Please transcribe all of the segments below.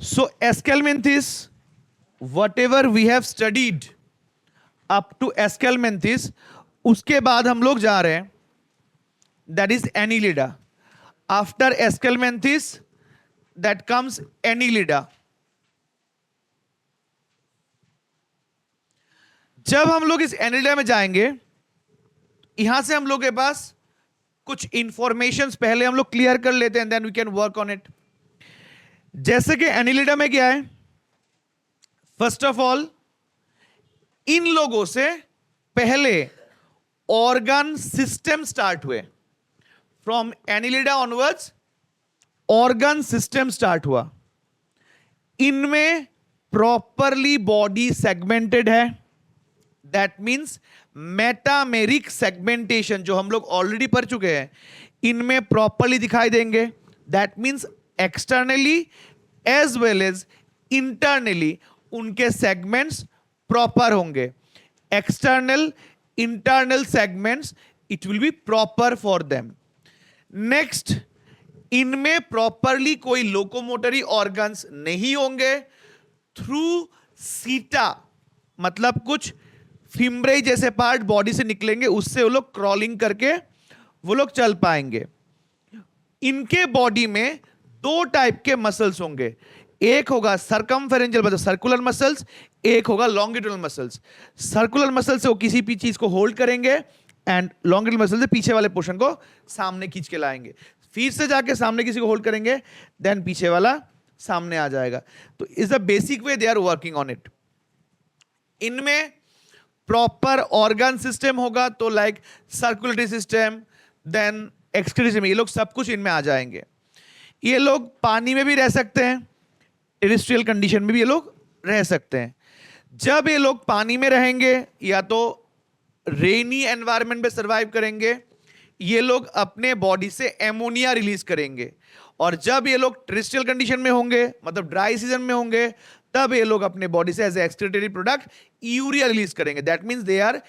So Aschelmanthus, whatever we have studied up to Aschelmanthus, उसके बाद हम लोग जा रहे हैं, that is Annelida. After Aschelmanthus, that comes Annelida. जब हम लोग इस Annelida में जाएंगे, यहां से हम लोग के पास कुछ इंफॉर्मेशंस पहले हम लोग क्लियर कर लेते हैं, then we can work on it. जैसे कि Annelida में क्या है, फर्स्ट ऑफ ऑल इन लोगों से पहले ऑर्गन सिस्टम स्टार्ट हुए. From Annelida onwards organ system start हुआ. इनमें प्रॉपरली बॉडी सेगमेंटेड है. दैट मीन्स मेटामेरिक सेगमेंटेशन जो हम लोग ऑलरेडी पढ़ चुके हैं, इनमें प्रॉपरली दिखाई देंगे. That means externally as well as internally उनके सेगमेंट्स प्रॉपर होंगे. External internal segments it will be proper for them. Next, इनमें प्रॉपरली कोई लोकोमोटरी ऑर्गन्स नहीं होंगे. थ्रू सीटा मतलब कुछ फिम्ब्रे जैसे पार्ट बॉडी से निकलेंगे, उससे वो लोग क्रॉलिंग करके वो लोग चल पाएंगे. इनके बॉडी में दो टाइप के मसल्स होंगे. एक होगा सर्कमफेरेंशियल मतलब सर्कुलर मसल्स, एक होगा लॉन्गिट्यूडनल मसल्स. सर्कुलर मसल से वो किसी भी चीज को होल्ड करेंगे एंड लॉन्गिट्यूडनल मसल से पीछे वाले पोर्शन को सामने खींच के लाएंगे. फिर से जाके सामने किसी को होल्ड करेंगे, देन पीछे वाला सामने आ जाएगा. तो is the basic way they are working on it. इनमें प्रॉपर ऑर्गन सिस्टम होगा, तो like circulatory system, then excretory system, ये लोग सब कुछ इनमें आ जाएंगे. ये लोग पानी में भी रह सकते हैं, टेरेस्ट्रियल कंडीशन में भी ये लोग रह सकते हैं. जब ये लोग पानी में रहेंगे या तो रेनी एनवायरनमेंट में सर्वाइव करेंगे, ये लोग अपने बॉडी से एमोनिया रिलीज करेंगे. और जब ये लोग टेरेस्ट्रियल कंडीशन में होंगे मतलब ड्राई सीजन में होंगे, तब ये लोग अपने बॉडी से as a excretory product urea release करेंगे. That means they are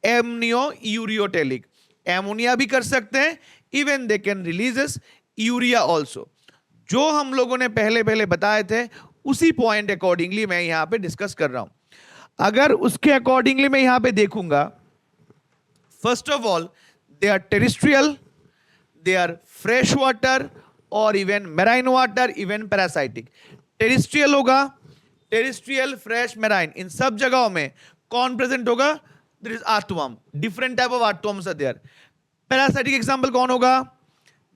ammonio ureotelic. Ammonia भी कर सकते हैं, even they can release urea also. जो हम लोगों ने पहले बताए थे उसी पॉइंट अकॉर्डिंगली मैं यहां पे डिस्कस कर रहा हूं. अगर उसके अकॉर्डिंगली मैं यहां पे देखूंगा, first of all they are terrestrial, they are fresh water और even marine water, even parasitic. Terrestrial होगा, टेरेस्ट्रियल, फ्रेश, मैराइन, इन सब जगहों में कौन प्रेजेंट होगा? There is earthworm. Different type of earthworms are there. Parasitic example कौन होगा?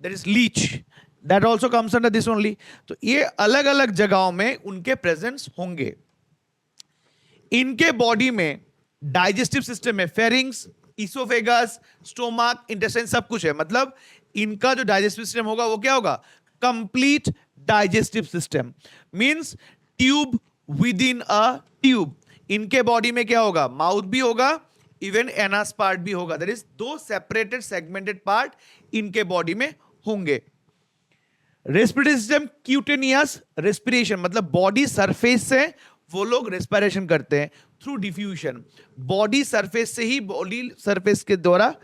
There is leech, that also comes under this only. तो ये अलग अलग जगहों में उनके प्रेजेंस होंगे. इनके बॉडी में डाइजेस्टिव सिस्टम है, फेरिंग्स, इसोफेगस, स्टोमक, इंटेस्टाइन सब कुछ है. मतलब इनका जो डाइजेस्टिव सिस्टम होगा वो क्या होगा? Complete digestive system. Means tube with in a tube. इनके बॉडी में क्या होगा? माउथ भी होगा, इवन एनास पार्ट भी होगा. दैट इज दो सेपरेटेड सेगमेंटेड पार्ट इनके बॉडी में होंगे. रेस्पिरेटरी सिस्टम क्यूटेनियस रेस्पिरेशन मतलब बॉडी सरफेस से वो लोग रेस्पिरेशन करते हैं थ्रू डिफ्यूजन. बॉडी सरफेस से ही, बॉडी सरफेस के द्वारा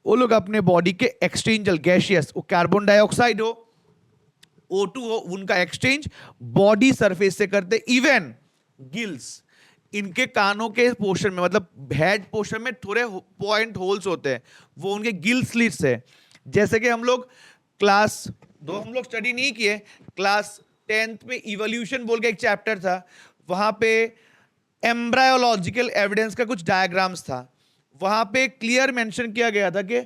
वो लोग अपने बॉडी के एक्सचेंजल गैसियस, वो कार्बन डाइऑक्साइड हो, O2 हो, उनका एक्सचेंज बॉडी सरफेस से करते. इवन गिल्स, इनके कानों के पोर्शन में मतलब हेड पोर्शन में थोड़े पॉइंट होल्स होते हैं, वो उनके गिल स्लिट्स है. जैसे कि हम लोग क्लास 2 हम लोग स्टडी नहीं किए, क्लास 10th में इवोल्यूशन बोल के एक चैप्टर था, वहां पे एम्ब्रायोलॉजिकल एविडेंस का कुछ डायग्राम्स था. वहां पे क्लियर मेंशन किया गया था कि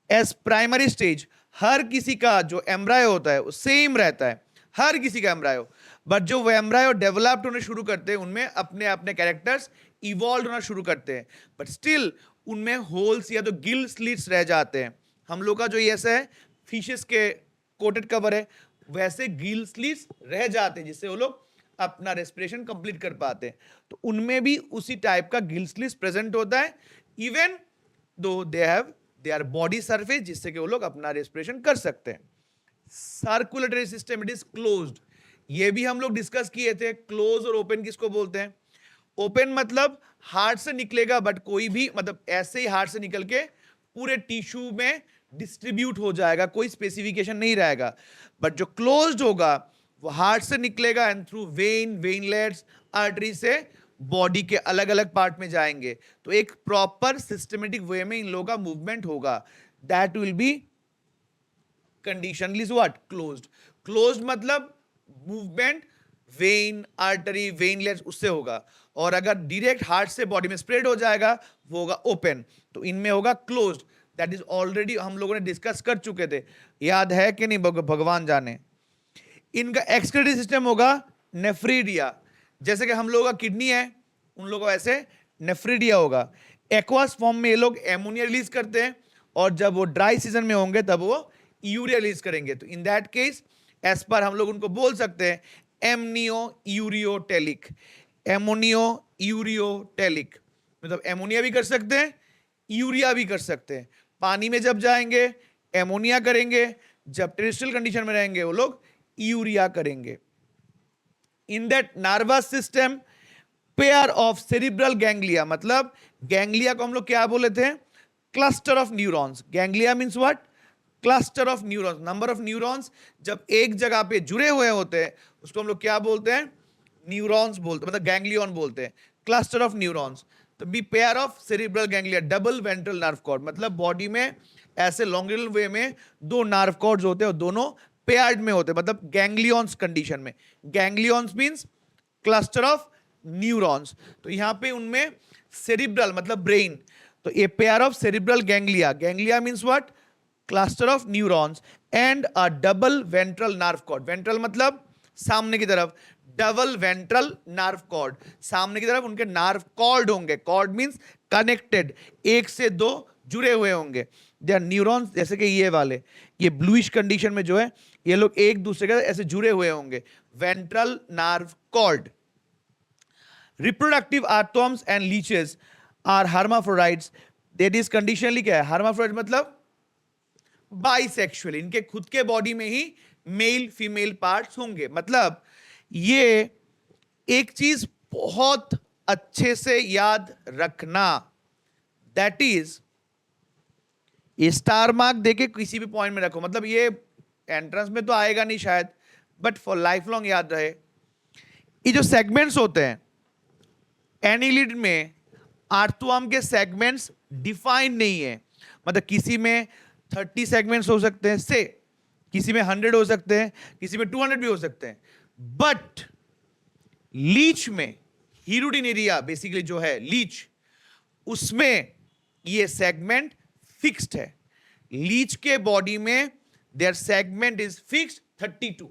एज प्राइमरी स्टेज हर किसी का जो एम्ब्रायो होता है वो सेम रहता है, हर किसी का एम्ब्रायो. बट जो वो एम्ब्रायो डेवलप्ड होने शुरू करते हैं, उनमें अपने अपने कैरेक्टर्स इवॉल्व होना शुरू करते हैं, बट स्टिल उनमें होल्स या तो गिल स्लिट्स रह जाते हैं. हम लोग का जो ये ऐसा है फिशेस के कोटेड कवर है, वैसे गिल स्लिट्स रह जाते हैं जिससे वो लोग अपना रेस्पिरेशन कंप्लीट कर पाते हैं. तो उनमें भी उसी टाइप का गिल स्लिट्स प्रेजेंट होता है, even though they have their body surface, जिससे कि वो लोग अपना रेस्पिरेशन कर सकते हैं. Circulatory system it is closed. ये भी हम लोग डिस्कस किए थे. क्लोज और ओपन किसको बोलते हैं? ओपन मतलब हार्ट से निकलेगा, बट कोई भी मतलब ऐसे ही हार्ट से निकल के पूरे टिश्यू में डिस्ट्रीब्यूट हो जाएगा, कोई स्पेसिफिकेशन नहीं रहेगा. बट जो क्लोज्ड होगा वो हार्ट से निकलेगा एंड थ्रू वेनलेट्स, आर्टरी से बॉडी के अलग अलग पार्ट में जाएंगे। तो एक प्रॉपर सिस्टमेटिक वे में इन लोगों का मूवमेंट होगा। That will be conditionally what, closed. Closed मतलब मूवमेंट वेन, आर्टरी, वेनलेट्स उससे होगा, और अगर डायरेक्ट हार्ट से बॉडी में स्प्रेड हो जाएगा वो होगा ओपन। तो इनमें होगा क्लोज्ड। दैट इज ऑलरेडी हम लोगों ने डिस्कस कर चुके थे, याद है कि नहीं, भगवान जाने। इनका एक्सक्रीटरी सिस्टम होगा नेफ्रीडिया। जैसे कि हम लोगों का किडनी है, उन लोगों का ऐसे नेफ्रीडिया होगा। एक्वास फॉर्म में ये लोग एमोनिया रिलीज करते हैं, और जब वो ड्राई सीजन में होंगे तब वो यूरिया रिलीज करेंगे। तो in that case as per हम लोग उनको बोल सकते हैं एमनियो यूरियोटेलिक। एमोनियो यूरियोटेलिक मतलब एमोनिया भी कर सकते हैं, यूरिया भी कर सकते हैं। पानी में जब जाएंगे एमोनिया करेंगे, जब टेरेस्ट्रियल कंडीशन में रहेंगे वो लोग यूरिया करेंगे। In that nervous system pair of cerebral ganglia, मतलब गैंग्लिया को हम लोग क्या बोले थे, cluster of neurons. Ganglia means what, cluster of neurons. Number of neurons जब एक जगह पे जुड़े हुए होते हैं उसको हम लोग क्या बोलते हैं, न्यूरॉन्स बोलते हैं, मतलब गैंग्लियन बोलते हैं। Cluster of neurons. तो B pair of cerebral ganglia, double ventral nerve cord, मतलब बॉडी में ऐसे लॉन्गिट्यूडनल वे में दो नर्व कॉर्ड्स होते हैं और दोनों पेयर्ड में होते हैं, मतलब गैंग्लियंस कंडीशन में। Ganglions means cluster of neurons. तो यहां पे उनमें सेरिब्रल मतलब ब्रेन, तो ये pair of cerebral ganglia, ganglia means what, cluster of neurons and a double ventral nerve cord. Ventral मतलब सामने की तरफ, डबल वेंट्रल नर्व कॉर्ड, सामने की तरफ उनके नर्व कॉर्ड होंगे। कॉर्ड मींस कनेक्टेड, एक से दो जुड़े हुए होंगे। दे आर न्यूरॉन्स, जैसे कि ये वाले, ये ब्लूइश कंडीशन में जो है ये लोग एक दूसरे के साथ ऐसे जुड़े हुए होंगे, ventral nerve cord. Reproductive earthworms and leeches are hermaphrodites. That is conditionally क्या है, हर्माफ्रोडाइट मतलब बाइसेक्सुअल, इनके खुद के बॉडी में ही मेल फीमेल पार्ट्स होंगे। मतलब ये एक चीज बहुत अच्छे से याद रखना, दैट इज स्टार मार्क देके किसी भी पॉइंट में रखो, मतलब ये एंट्रेंस में तो आएगा नहीं शायद, बट फॉर लाइफ लॉन्ग याद रहे। ये जो सेगमेंट्स होते हैं एनिलिड में, आर्थ्रोआर्म के सेगमेंट्स डिफाइन नहीं है, मतलब किसी में 30 सेगमेंट्स हो सकते हैं से, किसी में 100 हो सकते हैं, किसी में 200 भी हो सकते हैं। बट लीच में, हीरुडिनेरिया बेसिकली जो है लीच, उसमें ये सेगमेंट फिक्स्ड है। लीच के बॉडी में their segment is fixed 32।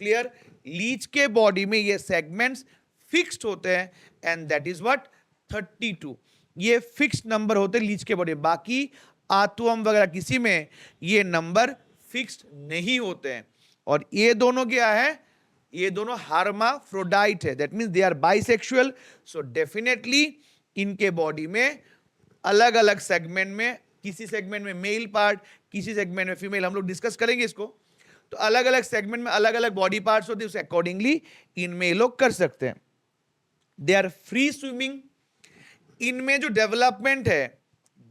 Clear, leech के बॉडी में ये सेगमेंट्स फिक्स्ड होते हैं एंड दैट इज व्हाट 32। ये फिक्स्ड नंबर होते हैं लीच के बॉडी में। बाकी आर्थ्रोआर्म वगैरह किसी में ये नंबर फिक्स्ड नहीं होते हैं। और ये दोनों क्या है, ये दोनों हर्माफ्रोडाइट है, that means they are bisexual. So definitely इनके बॉडी में अलग अलग सेगमेंट में, किसी सेगमेंट में मेल पार्ट, किसी सेगमेंट में फीमेल, हम लोग डिस्कस करेंगे इसको। तो अलग अलग सेगमेंट में अलग अलग बॉडी पार्ट्स होते हैं, उसे अकॉर्डिंगली इनमें ये लोग कर सकते हैं। They are free swimming. इनमें जो डेवलपमेंट है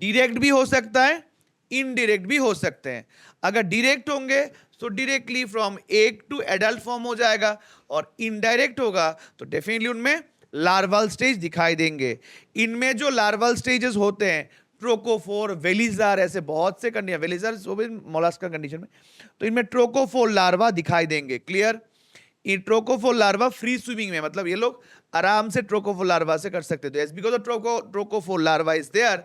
डायरेक्ट भी हो सकता है, इनडायरेक्ट भी हो सकते हैं। अगर डायरेक्ट होंगे तो directly from egg to adult form हो जाएगा, और इनडायरेक्ट होगा तो डेफिनेटली उनमें लार्वल स्टेज दिखाई देंगे। इनमें जो लार्वल स्टेजेस होते हैं, ट्रोकोफोर, वेलिजार, ऐसे बहुत से कंडीशन, वेलिजार वो भी मोलास्का कंडीशन में, तो इनमें ट्रोकोफोर लार्वा दिखाई देंगे। क्लियर, ये ट्रोकोफोर लार्वा फ्री स्विमिंग में, मतलब ये लोग आराम से ट्रोकोफोर लार्वा से कर सकते थे। Because trochophore larva is there,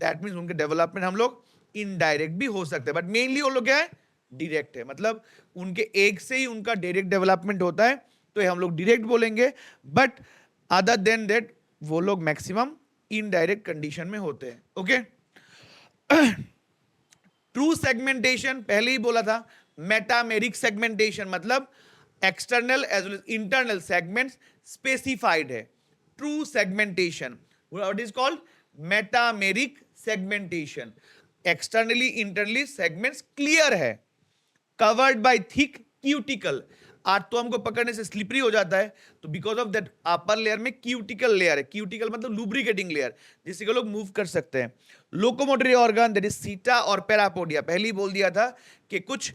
that means उनके डेवलपमेंट हम लोग इनडायरेक्ट भी हो सकते हैं, बट मेनली वो लोग क्या है, डायरेक्ट है। मतलब उनके एग से ही उनका डायरेक्ट डेवलपमेंट होता है, तो ये हम लोग डायरेक्ट बोलेंगे। बट अदर देन दैट वो लोग मैक्सिमम इनडायरेक्ट कंडीशन में होते हैं। ओके, ट्रू सेगमेंटेशन पहले ही बोला था। मेटामेरिक सेगमेंटेशन मतलब external as well as internal segments specified है। True segmentation what is called metameric segmentation. Externally internally segments clear है, covered by thick cuticle. Earthworm को पकड़ने से स्लिपरी हो जाता है, तो because of that upper layer में क्यूटिकल लेयर है। क्यूटिकल मतलब लुब्रिकेटिंग लेयर, जिससे लोग मूव कर सकते हैं। लोकोमोटरी ऑर्गन दैट इज सीटा और पैरापोडिया, पहले ही बोल दिया था कि कुछ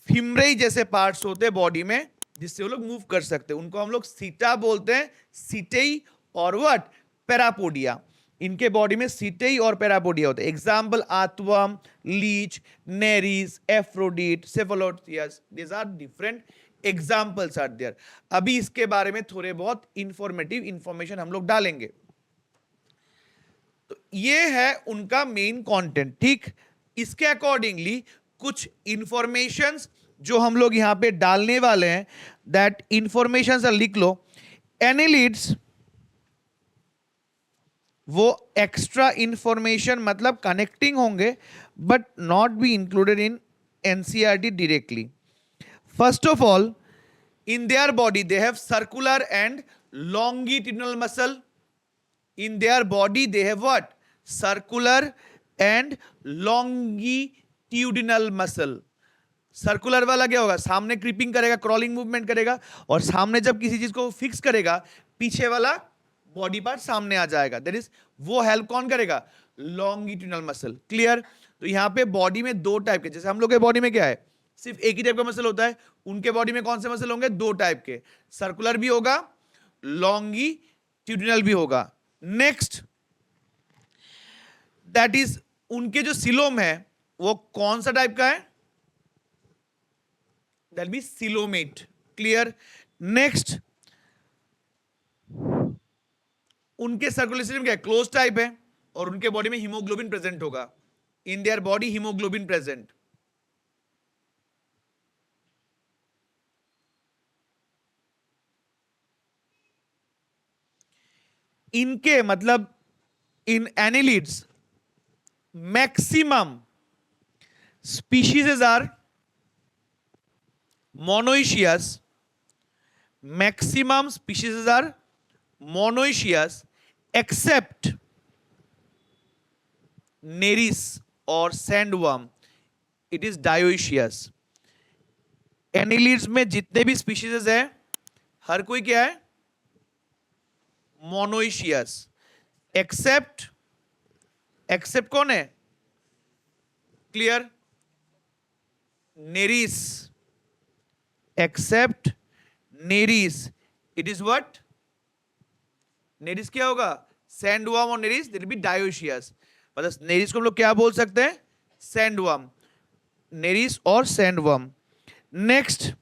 फिमरई जैसे पार्ट्स होते हैं बॉडी में जिससे वो लोग मूव कर सकते हैं, उनको हम लोग सीटा बोलते हैं, सीटेई और व्हाट, पैरापोडिया। इनके बॉडी में सीटेई और पैरापोडिया होते हैं। Example earthworm, leech, Nereis, Aphrodite, सेफलोथियस, these are different examples are there. अभी इसके बारे में थोड़े बहुत इंफॉर्मेटिव इंफॉर्मेशन हम लोग डालेंगे। तो ये है उनका मेन कंटेंट, ठीक। इसके अकॉर्डिंगली कुछ इंफॉर्मेशंस जो हम लोग यहां पे डालने वाले हैं, दैट इंफॉर्मेशंस लिख लो। एनालिड्स वो एक्स्ट्रा इंफॉर्मेशन मतलब कनेक्टिंग होंगे but not be included in NCERT directly. First of all, in their body they have circular and longitudinal muscle. In their body they have what? Circular and longitudinal muscle. Circular वाला क्या होगा, सामने creeping करेगा, crawling movement करेगा, और सामने जब किसी चीज को फिक्स करेगा पीछे वाला बॉडी पार्ट सामने आ जाएगा, दैट इज वो हेल्प कौन करेगा, लॉन्गिट्यूडिनल मसल। क्लियर। तो यहां पे बॉडी में दो टाइप के, जैसे हम लोग के बॉडी में क्या है, सिर्फ एक ही टाइप का मसल होता है, उनके बॉडी में कौन से मसल होंगे, दो टाइप के, सर्कुलर भी होगा, लॉन्गिट्यूडिनल भी होगा। नेक्स्ट, दैट इज उनके जो सिलोम है वो कौन सा टाइप का है, that be coelomate. Clear. Next, उनके सर्कुलर सिस्टम क्या है, क्लोज टाइप है, और उनके बॉडी में हीमोग्लोबिन प्रेजेंट होगा, in their body haemoglobin present. इनके मतलब इन annelids maximum species are monoecious, maximum species are monoecious except Nereis और sandworm, it is dioecious. Annelids में जितने भी स्पीशीज है हर कोई क्या है, मोनोइशियस, एक्सेप्ट, एक्सेप्ट कौन है, clear, Nereis, except Nereis, it is what, Nereis क्या होगा, सैंडवर्म, और नेरिस दिल बी डायोइशियस। मतलब नेरिस को हम लोग क्या बोल सकते हैं, सैंडवर्म, नेरिस और sandworm. Next,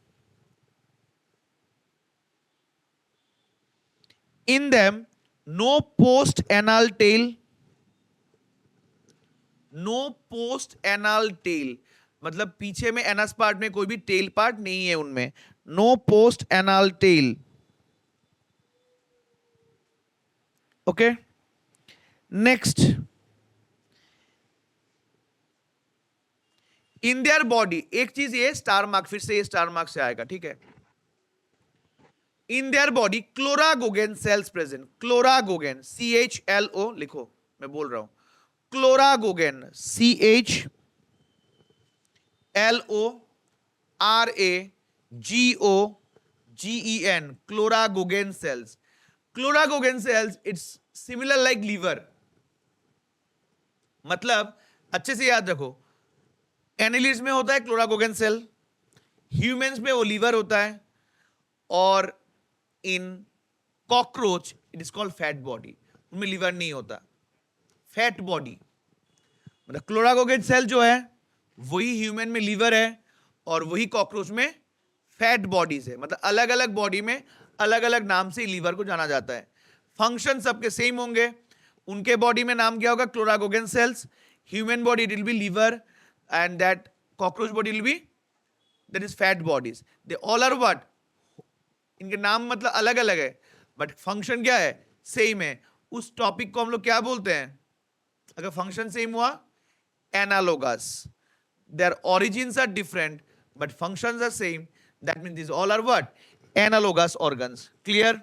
in them no post anal tail, no post anal tail मतलब पीछे में एनस पार्ट में कोई भी टेल पार्ट नहीं है उनमें, no post anal tail. Okay. Next, in their body, एक चीज ये स्टार मार्क, फिर से ये स्टार मार्क से आएगा, ठीक है। In their body chloragogen cells present, chloragogen, CHLO लिखो, मैं बोल रहा हूं, chloragogen, CHLORAGOGEN, chloragogen cells. Chloragogen cells it's similar like liver, मतलब अच्छे से याद रखो, एनालिड्स में होता है क्लोरागोगेन सेल, ह्यूमंस में वो लीवर होता है, और इन cockroach it is called fat body, उनमें लीवर नहीं होता, फैट बॉडी। मतलब क्लोरागोगेन सेल जो है वही ह्यूमन में लीवर है और वही कॉकरोच में फैट बॉडीज है, मतलब अलग अलग बॉडी में अलग अलग नाम से लीवर को जाना जाता है। फंक्शन सबके सेम होंगे, उनके बॉडी में नाम क्या होगा, chloragogen cells, human body it will be liver, and that cockroach body will be that is fat bodies. They all are what, इनके नाम मतलब अलग अलग है बट फंक्शन क्या है, सेम है। उस टॉपिक को हम लोग क्या बोलते हैं, अगर फंक्शन सेम हुआ, analogous. Their origins are different but functions are same, that means this all are what, analogous organs. Clear.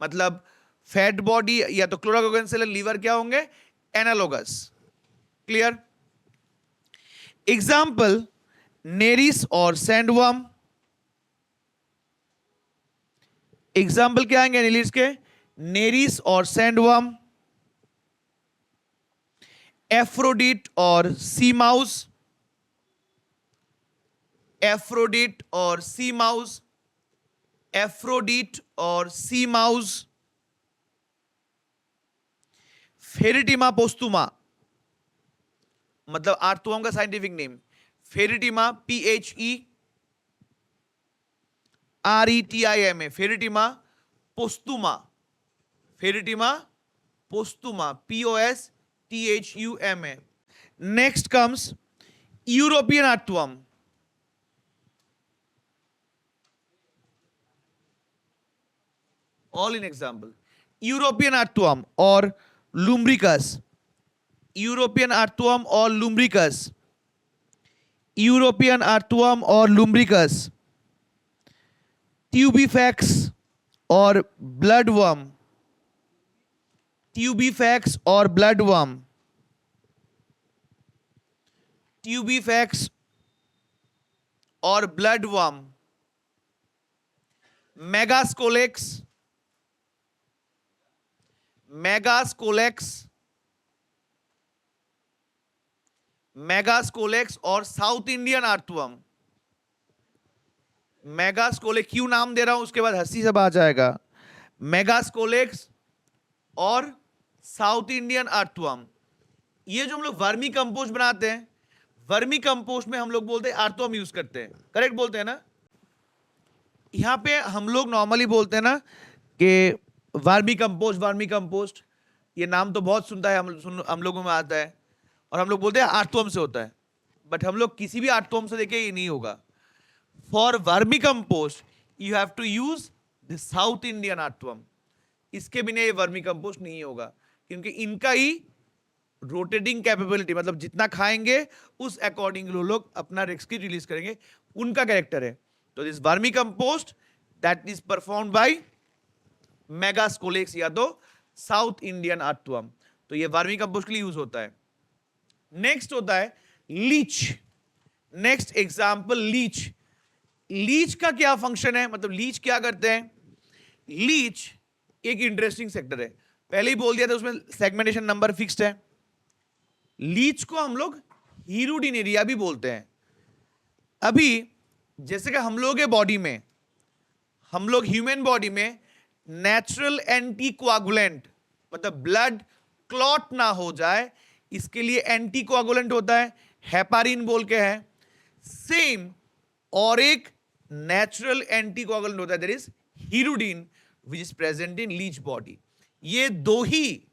मतलब फैट बॉडी या तो क्लोरागोगेन सेल, लीवर क्या होंगे, एनालोगस। क्लियर। एग्जाम्पल, नेरिस और सैंडवर्म। एग्जाम्पल क्या आएंगे एनालिड्स के, नेरिस और सैंडवर्म, एफ्रोडिट और सी माउस, एफ्रोडिट और सी माउस, एफ्रोडिट और सी माउस, फेरिटिमा पोस्तुमा, मतलब आर्थ्रोम का scientific name Pheretima, PHERETIMA, Pheretima posthuma, Pheretima posthuma, POSTHUMA. Next comes European earthworm. All in example. European earthworm or lumbricus. European earthworm or lumbricus. European earthworm or lumbricus. Tubifax or bloodworm. Tubifax or bloodworm. Tubifax or bloodworm. Megascolex, Megascolex, Megascolex और south Indian earthworm. मेगास्कोलेक्स क्यों नाम दे रहा हूं उसके बाद हंसी सब आ जाएगा. मेगास्कोलेक्स और साउथ इंडियन अर्थवर्म. ये जो हम लोग वर्मी कंपोस्ट बनाते हैं, वर्मी कंपोस्ट में हम लोग बोलते हैं अर्थवर्म यूज करते हैं. करेक्ट बोलते हैं ना. यहां पे हम लोग नॉर्मली बोलते हैं ना कि वर्मी कंपोस्ट, वर्मी कंपोस्ट, ये नाम तो बहुत सुनता है, हम लोगों में आता है और हम लोग बोलते हैं अर्थवर्म से होता है. बट हम लोग किसी भी अर्थवर्म से देखे ये नहीं होगा. For vermicompost you have to use the south Indian earthworm. इसके बिना ये वर्मी कंपोस्ट नहीं होगा, क्योंकि इनका ही रोटेटिंग कैपेबिलिटी, मतलब जितना खाएंगे उस अकॉर्डिंग लोग अपना रेस्क्यू रिलीज करेंगे, उनका कैरेक्टर है. तो this vermicompost that is performed by Megascolex या तो साउथ इंडियन अर्थवर्म. तो ये वर्मी कंपोस्ट के लिए यूज होता है. नेक्स्ट होता है leech. Next example leech. Leech का क्या फंक्शन है, मतलब लीच क्या करते हैं. लीच एक इंटरेस्टिंग सेक्टर है, पहले ही बोल दिया था, उसमें सेगमेंटेशन नंबर फिक्स्ड है. लीच को हम लोग हीरुडिनेरिया भी बोलते हैं. अभी जैसे कि हम लोग के बॉडी में, हम लोग ह्यूमन बॉडी में नेचुरल एंटी कोआगुलेंट, मतलब ब्लड क्लॉट ना हो जाए इसके लिए एंटी कोआगुलेंट होता है, हेपारिन बोल के है. सेम और एक नेचुरल एंटी कोआगुलेंट होता है, that is hirudin, which is present in leech body. ये दो ही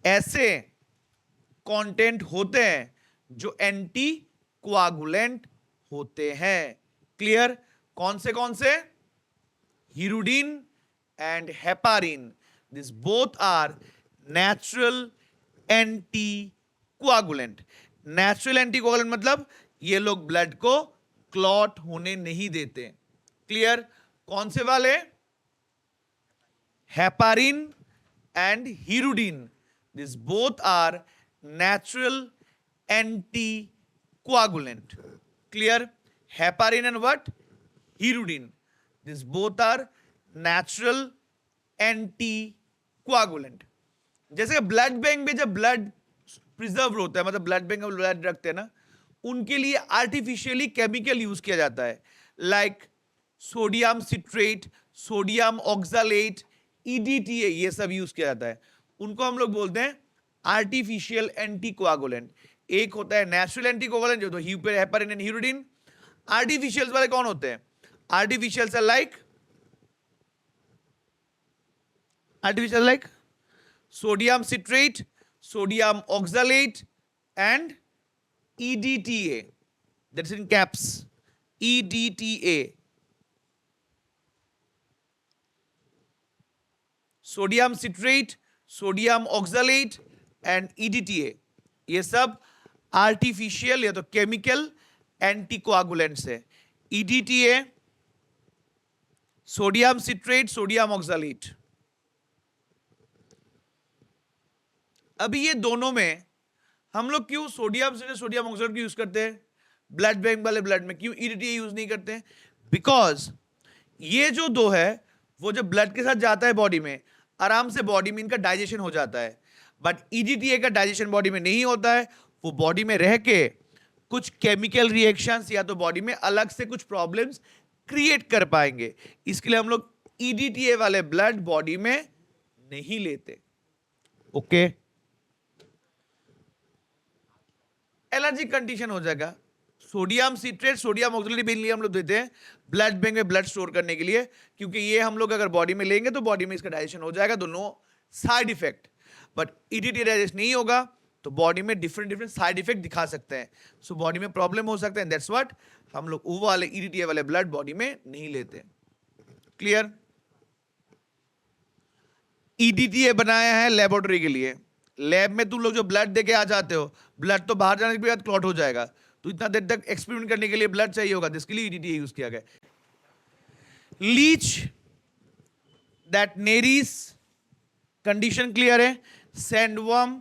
ऐसे कंटेंट होते हैं जो एंटी कोआगुलेंट होते हैं. क्लियर. कौन से hirudin and heparin. This both are natural anticoagulant. Natural anticoagulant मतलब ये लोग ब्लड को क्लॉट होने नहीं देते. क्लियर. कौन से वाले. Heparin and hirudin. This both are natural anticoagulant. Clear. Heparin and what? Hirudin. These both are natural anticoagulant. जैसे ब्लड बैंक में जब ब्लड प्रिजर्व होता है, मतलब ब्लड बैंक में ब्लड रखते हैं ना, उनके लिए आर्टिफिशियली केमिकल यूज किया जाता है, like sodium citrate, sodium oxalate, EDTA, ये सब यूज किया जाता है. उनको हम लोग बोलते हैं आर्टिफिशियल एंटीकोआगुलेंट. एक होता है नेचुरल एंटीकोआगुलेंट, जो तो हेपारिन एंड हीरुडिन. आर्टिफिशियल वाले कौन होते हैं. Artificial like sodium citrate, sodium oxalate and EDTA, that is in caps, EDTA. Sodium citrate, sodium oxalate and EDTA, ये सब आर्टिफिशियल या तो केमिकल एंटीकोआगुलेंट्स है. EDTA, sodium citrate, sodium oxalate. अभी ये दोनों में हम लोग क्यों sodium citrate, sodium oxalate use करते हैं ब्लड बैंक वाले ब्लड में, क्यों EDTA यूज नहीं करते हैं. बिकॉज ये जो दो है वो जब ब्लड के साथ जाता है बॉडी में, आराम से बॉडी में इनका डाइजेशन हो जाता है. बट EDTA का डाइजेशन बॉडी में नहीं होता है, वो बॉडी में रह के कुछ केमिकल रिएक्शंस या तो बॉडी में अलग से कुछ प्रॉब्लम्स क्रिएट कर पाएंगे। इसके लिए हम लोग EDTA वाले ब्लड बॉडी में नहीं लेते। ओके, एलर्जी कंडीशन हो जाएगा। Sodium citrate, sodium oxalate mainly हम लोग देते हैं ब्लड बैंक में ब्लड स्टोर करने के लिए, क्योंकि ये हम लोग अगर बॉडी में लेंगे तो बॉडी में इसका डाइजेशन हो जाएगा, दोनों side effect. But EDTA digest नहीं होगा तो बॉडी में डिफरेंट साइड इफेक्ट दिखा सकते हैं, सो बॉडी में प्रॉब्लम हो सकता है। दैट्स व्हाट हम लोग वो वाले EDTA वाले ब्लड बॉडी में नहीं लेते। क्लियर? EDTA बनाया है लेबोरेटरी के लिए। लैब में तुम लोग जो ब्लड देके आ जाते हो, ब्लड तो बाहर जाने के बाद क्लॉट हो जाएगा, तो इतना देर तक एक्सपेरिमेंट करने के लिए ब्लड चाहिए होगा, जिसके लिए EDTA यूज किया गया। Leech, that Nereis condition clear है। सैंडवर्म,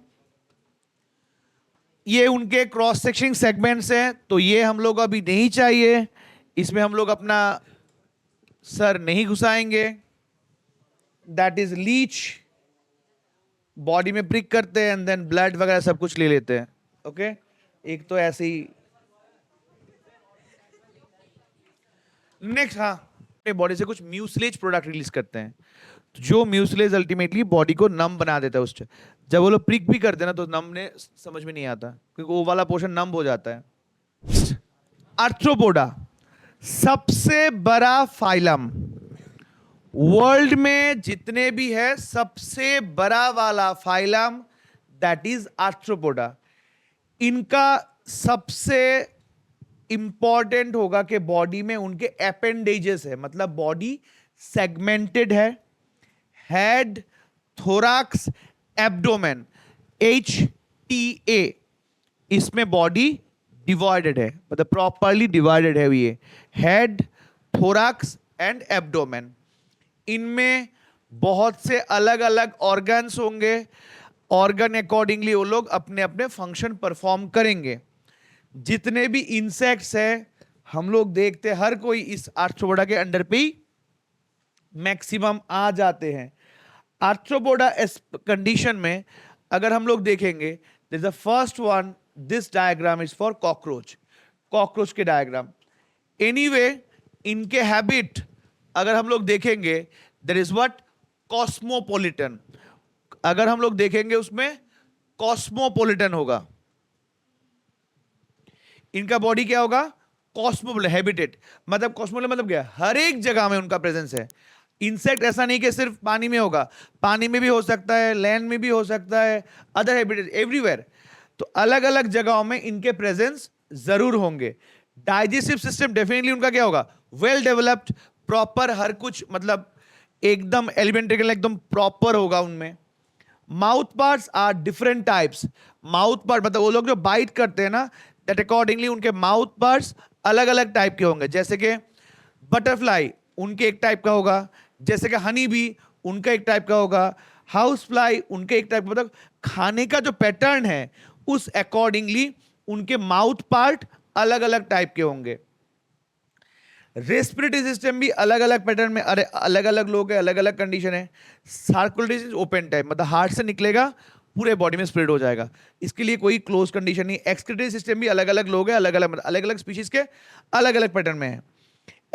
ये उनके क्रॉस सेक्शनिंग सेगमेंट्स हैं, तो ये हम लोग अभी नहीं चाहिए, इसमें हम लोग अपना सर नहीं घुसाएंगे। दैट इज लीच, बॉडी में प्रिक करते हैं एंड देन ब्लड वगैरह सब कुछ ले लेते हैं। ओके, एक तो ऐसे ही। नेक्स्ट, हाँ, अपने बॉडी से कुछ म्यूसिलेज प्रोडक्ट रिलीज करते हैं, जो म्यूसिलेज अल्टीमेटली बॉडी को नम बना देता है। उससे जब वो लोग प्रिक भी करते हैं ना तो नमने समझ में नहीं आता, क्योंकि वो वाला पोर्शन नम हो जाता है। आर्थ्रोपोडा सबसे बड़ा फाइलम वर्ल्ड में जितने भी है, सबसे बड़ा वाला फाइलम दैट इज आर्थ्रोपोडा। इनका सबसे इंपॉर्टेंट होगा कि बॉडी में उनके अपेंडेजेस है, मतलब बॉडी सेगमेंटेड है। हेड, थोरैक्स, एब्डोमेन, HTA, इसमें बॉडी डिवाइडेड है, मतलब प्रॉपरली डिवाइडेड है ये। हेड, थोरैक्स एंड एब्डोमेन, इनमें बहुत से अलग अलग ऑर्गन्स होंगे। ऑर्गन अकॉर्डिंगली वो लोग अपने अपने फंक्शन परफॉर्म करेंगे। जितने भी इंसेक्ट्स हैं हम लोग देखते हैं, हर कोई इस आर्थ्रोपोडा के अंडर पे ही मैक्सिमम आ जाते हैं। आर्थ्रोपोडा कंडीशन में अगर हम लोग देखेंगे, this the first one, this diagram is for cockroach, cockroach के डायग्राम। एनीवे, इनके हैबिट अगर हम लोग देखेंगे, देयर इज व्हाट, कॉस्मोपॉलिटन। अगर हम लोग देखेंगे उसमें कॉस्मोपॉलिटन होगा। इनका बॉडी क्या होगा, कॉस्मोपॉलिटन हैबिटेट, मतलब कॉस्मोपॉलिटन मतलब क्या, हर एक जगह में उनका प्रेजेंस है। इंसेक्ट ऐसा नहीं कि सिर्फ पानी में होगा, पानी में भी हो सकता है, लैंड में भी हो सकता है, अदर हैबिटेट एवरीवेयर। तो अलग अलग जगहों में इनके प्रेजेंस जरूर होंगे। डाइजेस्टिव सिस्टम डेफिनेटली उनका क्या होगा, वेल डेवलप्ड, प्रॉपर, हर कुछ मतलब एकदम एलिमेंट्री एकदम प्रॉपर होगा उनमें। Mouth parts are different types. Mouth part मतलब वो लोग जो बाइट करते हैं ना, दैट अकॉर्डिंगली उनके माउथ पार्ट्स अलग अलग टाइप के होंगे। जैसे कि बटरफ्लाई उनके एक टाइप का होगा, जैसे कि हनी बी उनका एक टाइप का होगा, हाउस फ्लाई उनके एक टाइप का, मतलब खाने का जो पैटर्न है उस अकॉर्डिंगली उनके माउथ पार्ट अलग अलग टाइप के होंगे। रेस्पिरेटरी सिस्टम भी अलग अलग पैटर्न में, अरे अलग अलग लोग हैं, अलग अलग कंडीशन है। सर्कुलेटरी ओपन टाइप, मतलब हार्ट से निकलेगा पूरे बॉडी में स्प्रेड हो जाएगा, इसके लिए कोई क्लोज कंडीशन नहीं। एक्सक्रीटरी सिस्टम भी अलग अलग लोग हैं, अलग अलग मतलब अलग अलग स्पीशीज के अलग अलग पैटर्न में है।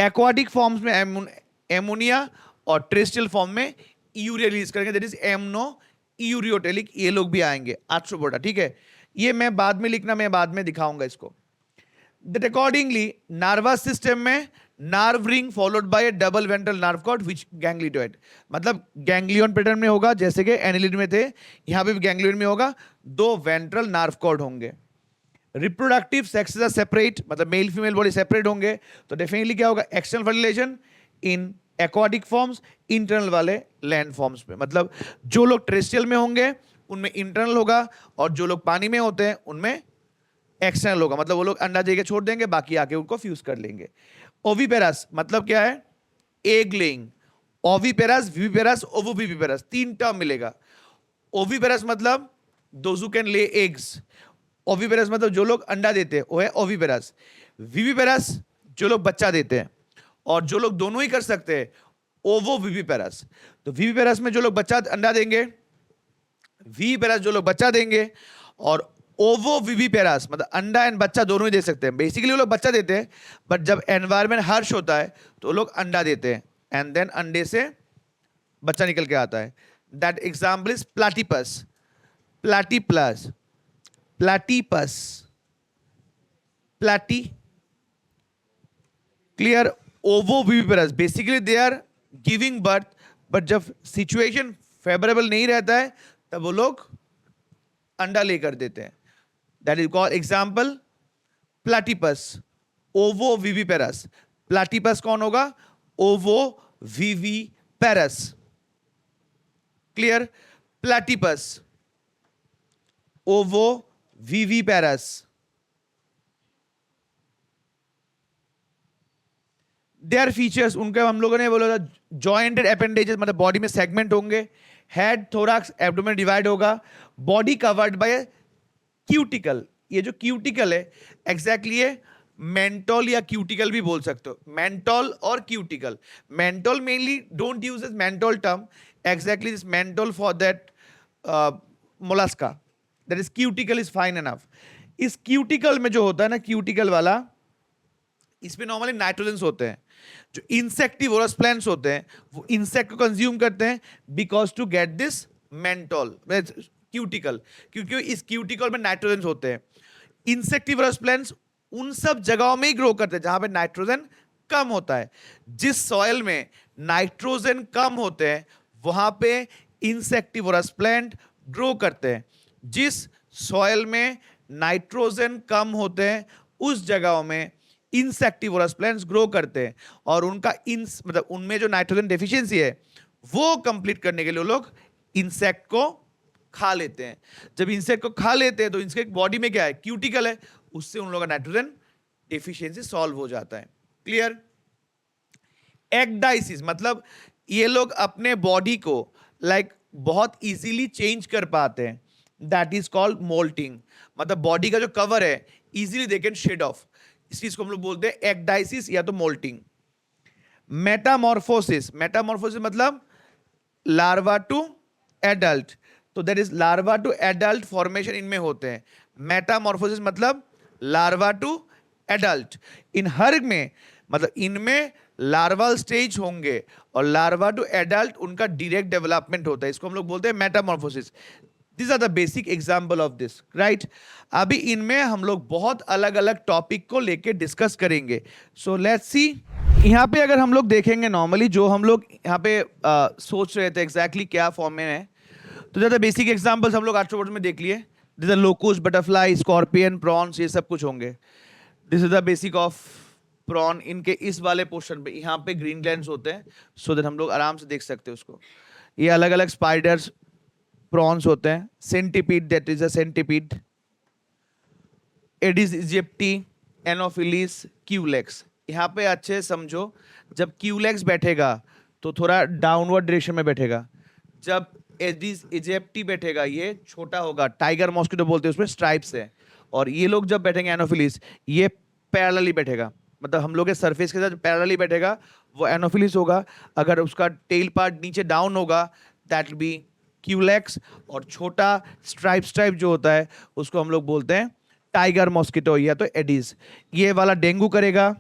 एक्वाटिक फॉर्म्स में एमोनिया और टेरेस्ट्रियल फॉर्म में यूरिया रिलीज करेंगे, दैट इज एमनो यूरियोटेलिक, ये लोग भी आएंगे आर्थ्रोपोडा। ठीक है, ये मैं बाद में लिखना, मैं बाद में दिखाऊंगा इसको। दैट अकॉर्डिंगली नर्वस सिस्टम में nerve ring followed by double ventral nerve cord which ganglioid, मतलब गैंग्लियन पैटर्न में होगा, जैसे कि एनिलिड में थे, यहां पे भी गैंग्लियन में होगा, दो वेंट्रल नर्व कॉर्ड होंगे। रिप्रोडक्टिव सेक्सेस आर सेपरेट, मतलब मेल फीमेल बॉडी सेपरेट होंगे, तो डेफिनेटली क्या होगा, एक्सटर्नल फर्टिलाइजेशन इन एक्वाटिक फॉर्म्स, इंटरनल वाले लैंड फॉर्म्स में। मतलब जो लोग टेरेस्ट्रियल में होंगे उनमें इंटरनल होगा, और जो लोग पानी में होते हैं उनमें एक्सटर्नल होगा, मतलब वो लोग अंडा देके छोड़ देंगे, बाकी आके उनको फ्यूज कर लेंगे। ओविपेरस मतलब क्या है, egg laying. Oviparous, viviparous, ovoviviparous, तीन टर्म मिलेगा। ओविपेरस मतलब those who can lay eggs, oviparous मतलब जो लोग अंडा देते हैं वो है ओविपेरस। विविपेरस जो लोग बच्चा देते हैं, और जो लोग दोनों ही कर सकते हैं ओवोविविपेरस। तो विविपेरस में जो लोग बच्चा अंडा देंगे, विविपेरस जो लोग बच्चा देंगे, और ओवो विविपेरस मतलब अंडा एंड बच्चा दोनों ही दे सकते हैं। बेसिकली वो लोग बच्चा देते हैं, बट जब एनवायरमेंट हार्श होता है तो वो लोग अंडा देते हैं एंड देन अंडे से बच्चा निकल के आता है। That example is platypus, platyplus, platypus, platy, clear. Ovoviviparous basically they are giving birth, but जब सिचुएशन फेवरेबल नहीं रहता है तब वो लोग अंडा लेकर देते हैं। That is called example platypus, ovoviviparous. Platypus कौन होगा? Ovoviviparous, clear. Platypus, ovoviviparous. Their features, उनके हम लोगों ने बोला था जॉइंटेड अपेंडेजेस मतलब बॉडी में सेगमेंट होंगे, हेड थोरैक्स एब्डोमेन डिवाइड होगा, बॉडी कवर्ड बाय क्यूटिकल। ये जो क्यूटिकल है एग्जैक्टली ये मेंटोल या क्यूटिकल भी बोल सकते हो, मेंटोल और cuticle. Mantle mainly don't use this mantle term, exactly this mantle for that Mollusca, that is cuticle is fine enough. इस क्यूटिकल में जो होता है ना, क्यूटिकल वाला, इसमें नॉर्मली नाइट्रोजन्स होते हैं। जो इंसेक्टिवोरस प्लांट्स होते हैं वो इंसेक्ट को कंज्यूम करते हैं because to get this mantle cuticle, क्योंकि इस क्यूटिकल में नाइट्रोजन होते हैं। इंसेक्टिवोरस प्लांट्स उन सब जगहों में ही ग्रो करते हैं जहां पे नाइट्रोजन कम होता है। जिस सॉइल में नाइट्रोजन कम होते हैं वहां पे इंसेक्टिवोरस प्लांट ग्रो करते हैं। जिस सॉइल में नाइट्रोजन कम होते हैं उस जगहों में इंसेक्टिवोरस प्लांट्स ग्रो करते हैं, और उनका मतलब उनमें जो नाइट्रोजन डेफिशिएंसी है वो कंप्लीट करने के लिए वो लोग इंसेक्ट को खा लेते हैं। जब इंसेक्ट को खा लेते हैं तो इंसेक्ट बॉडी में क्या है? क्यूटिकल है, उससे उन लोगों का नाइट्रोजन डेफिशिएंसी सॉल्व हो जाता है, क्लियर। एक्डाइसिस मतलब ये लोग अपने बॉडी को बहुत इजीली चेंज कर पाते हैं, दैट इज कॉल्ड मोल्टिंग। मतलब बॉडी का जो कवर है easily they can shade of, इस चीज को हम लोग बोलते हैं एक्डाइसिस या तो मोल्टिंग। मेटामॉर्फोसिस, मेटामॉर्फोसिस मतलब लार्वा टू एडल्ट, तो that is larva to adult formation इनमें होते हैं। मेटामॉर्फोसिस मतलब लार्वा टू एडल्ट। इन हर में मतलब इनमें लार्वल स्टेज होंगे और लार्वा टू एडल्ट उनका डायरेक्ट डेवलपमेंट होता है, इसको हम लोग बोलते हैं metamorphosis. This are the basic example of this, right. अभी इनमें हम लोग बहुत अलग अलग टॉपिक को लेके डिस्कस करेंगे। सो लेट्स सी, यहाँ पे अगर हम लोग देखेंगे नॉर्मली जो हम लोग यहाँ पे सोच रहे थे एग्जैक्टली क्या फॉर्म में है, तो ज़्यादा बेसिक एग्जाम्पल्स हम लोग आर्ट्रोपोड्स में देख लिए। This are locust, butterfly, scorpion, prawns, ये सब कुछ होंगे। This is the basic of prawn. इनके इस वाले पोर्शन पे यहाँ पे ग्रीन ग्लैंड्स होते हैं, सो दैट हम लोग आराम से देख सकते हैं उसको। ये अलग अलग स्पाइडर्स प्रॉन्स होते हैं। Centipede, that is a centipede. Aedes इजिप्टी, Anopheles, Culex. यहाँ पे अच्छे समझो, जब क्यूलेक्स बैठेगा तो थोड़ा डाउनवर्ड डायरेक्शन में बैठेगा। जब एडिस इजिप्टी बैठेगा ये छोटा होगा, टाइगर मॉस्किटो बोलते हैं, उसमें स्ट्राइप्स है। और ये लोग जब बैठेंगे एनोफिलिस, ये पैरेलली बैठेगा, मतलब हम लोग के सरफेस के साथ पैरेलली बैठेगा, वो एनोफिलिस होगा। अगर उसका टेल पार्ट नीचे डाउन होगा दैट विल बी क्यूलेक्स, और छोटा स्ट्राइप स्ट्राइप जो होता है उसको हम लोग बोलते हैं टाइगर मॉस्किटो या तो एडिस। ये वाला डेंगू करेगा,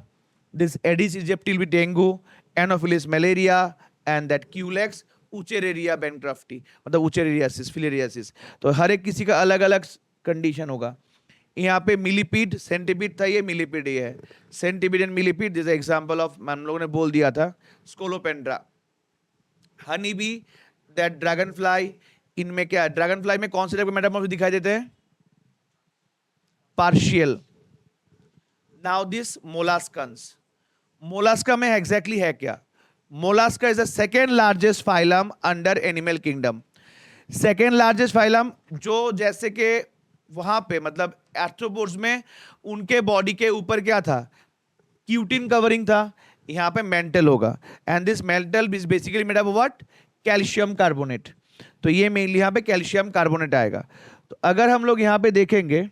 this Aedes aegypti will be dengue, Anopheles malaria, and that Culex Wuchereria bancrofti मतलब उचेरेरियासिस, फिलेरियासिस। तो हर एक किसी का अलग अलग कंडीशन होगा। यहाँ पे मिलीपीड, सेंटीपीड था, ये मिलीपीड ये है। Centipede and millipede, this example of, हम लोगों ने बोल दिया था, Scolopendra. Honey bee, that dragonfly. इनमें क्या, ड्रैगन फ्लाई में कौन से टाइप के मेटामॉर्फोसिस दिखाई देते हैं? पार्शियल। नाउ दिस मोलास्कन्स, मोलास्का में एग्जैक्टली है क्या? Mollusca is the second largest phylum under animal kingdom. Second largest phylum, जो जैसे कि वहां पे मतलब आर्थ्रोपोड्स में उनके बॉडी के ऊपर क्या था? क्यूटिन कवरिंग था, यहाँ पे मेंटल होगा, and this mental is basically made up of what? Calcium carbonate. तो ये मेनली यहाँ पे कैल्शियम कार्बोनेट आएगा। तो अगर हम लोग यहाँ पे देखेंगे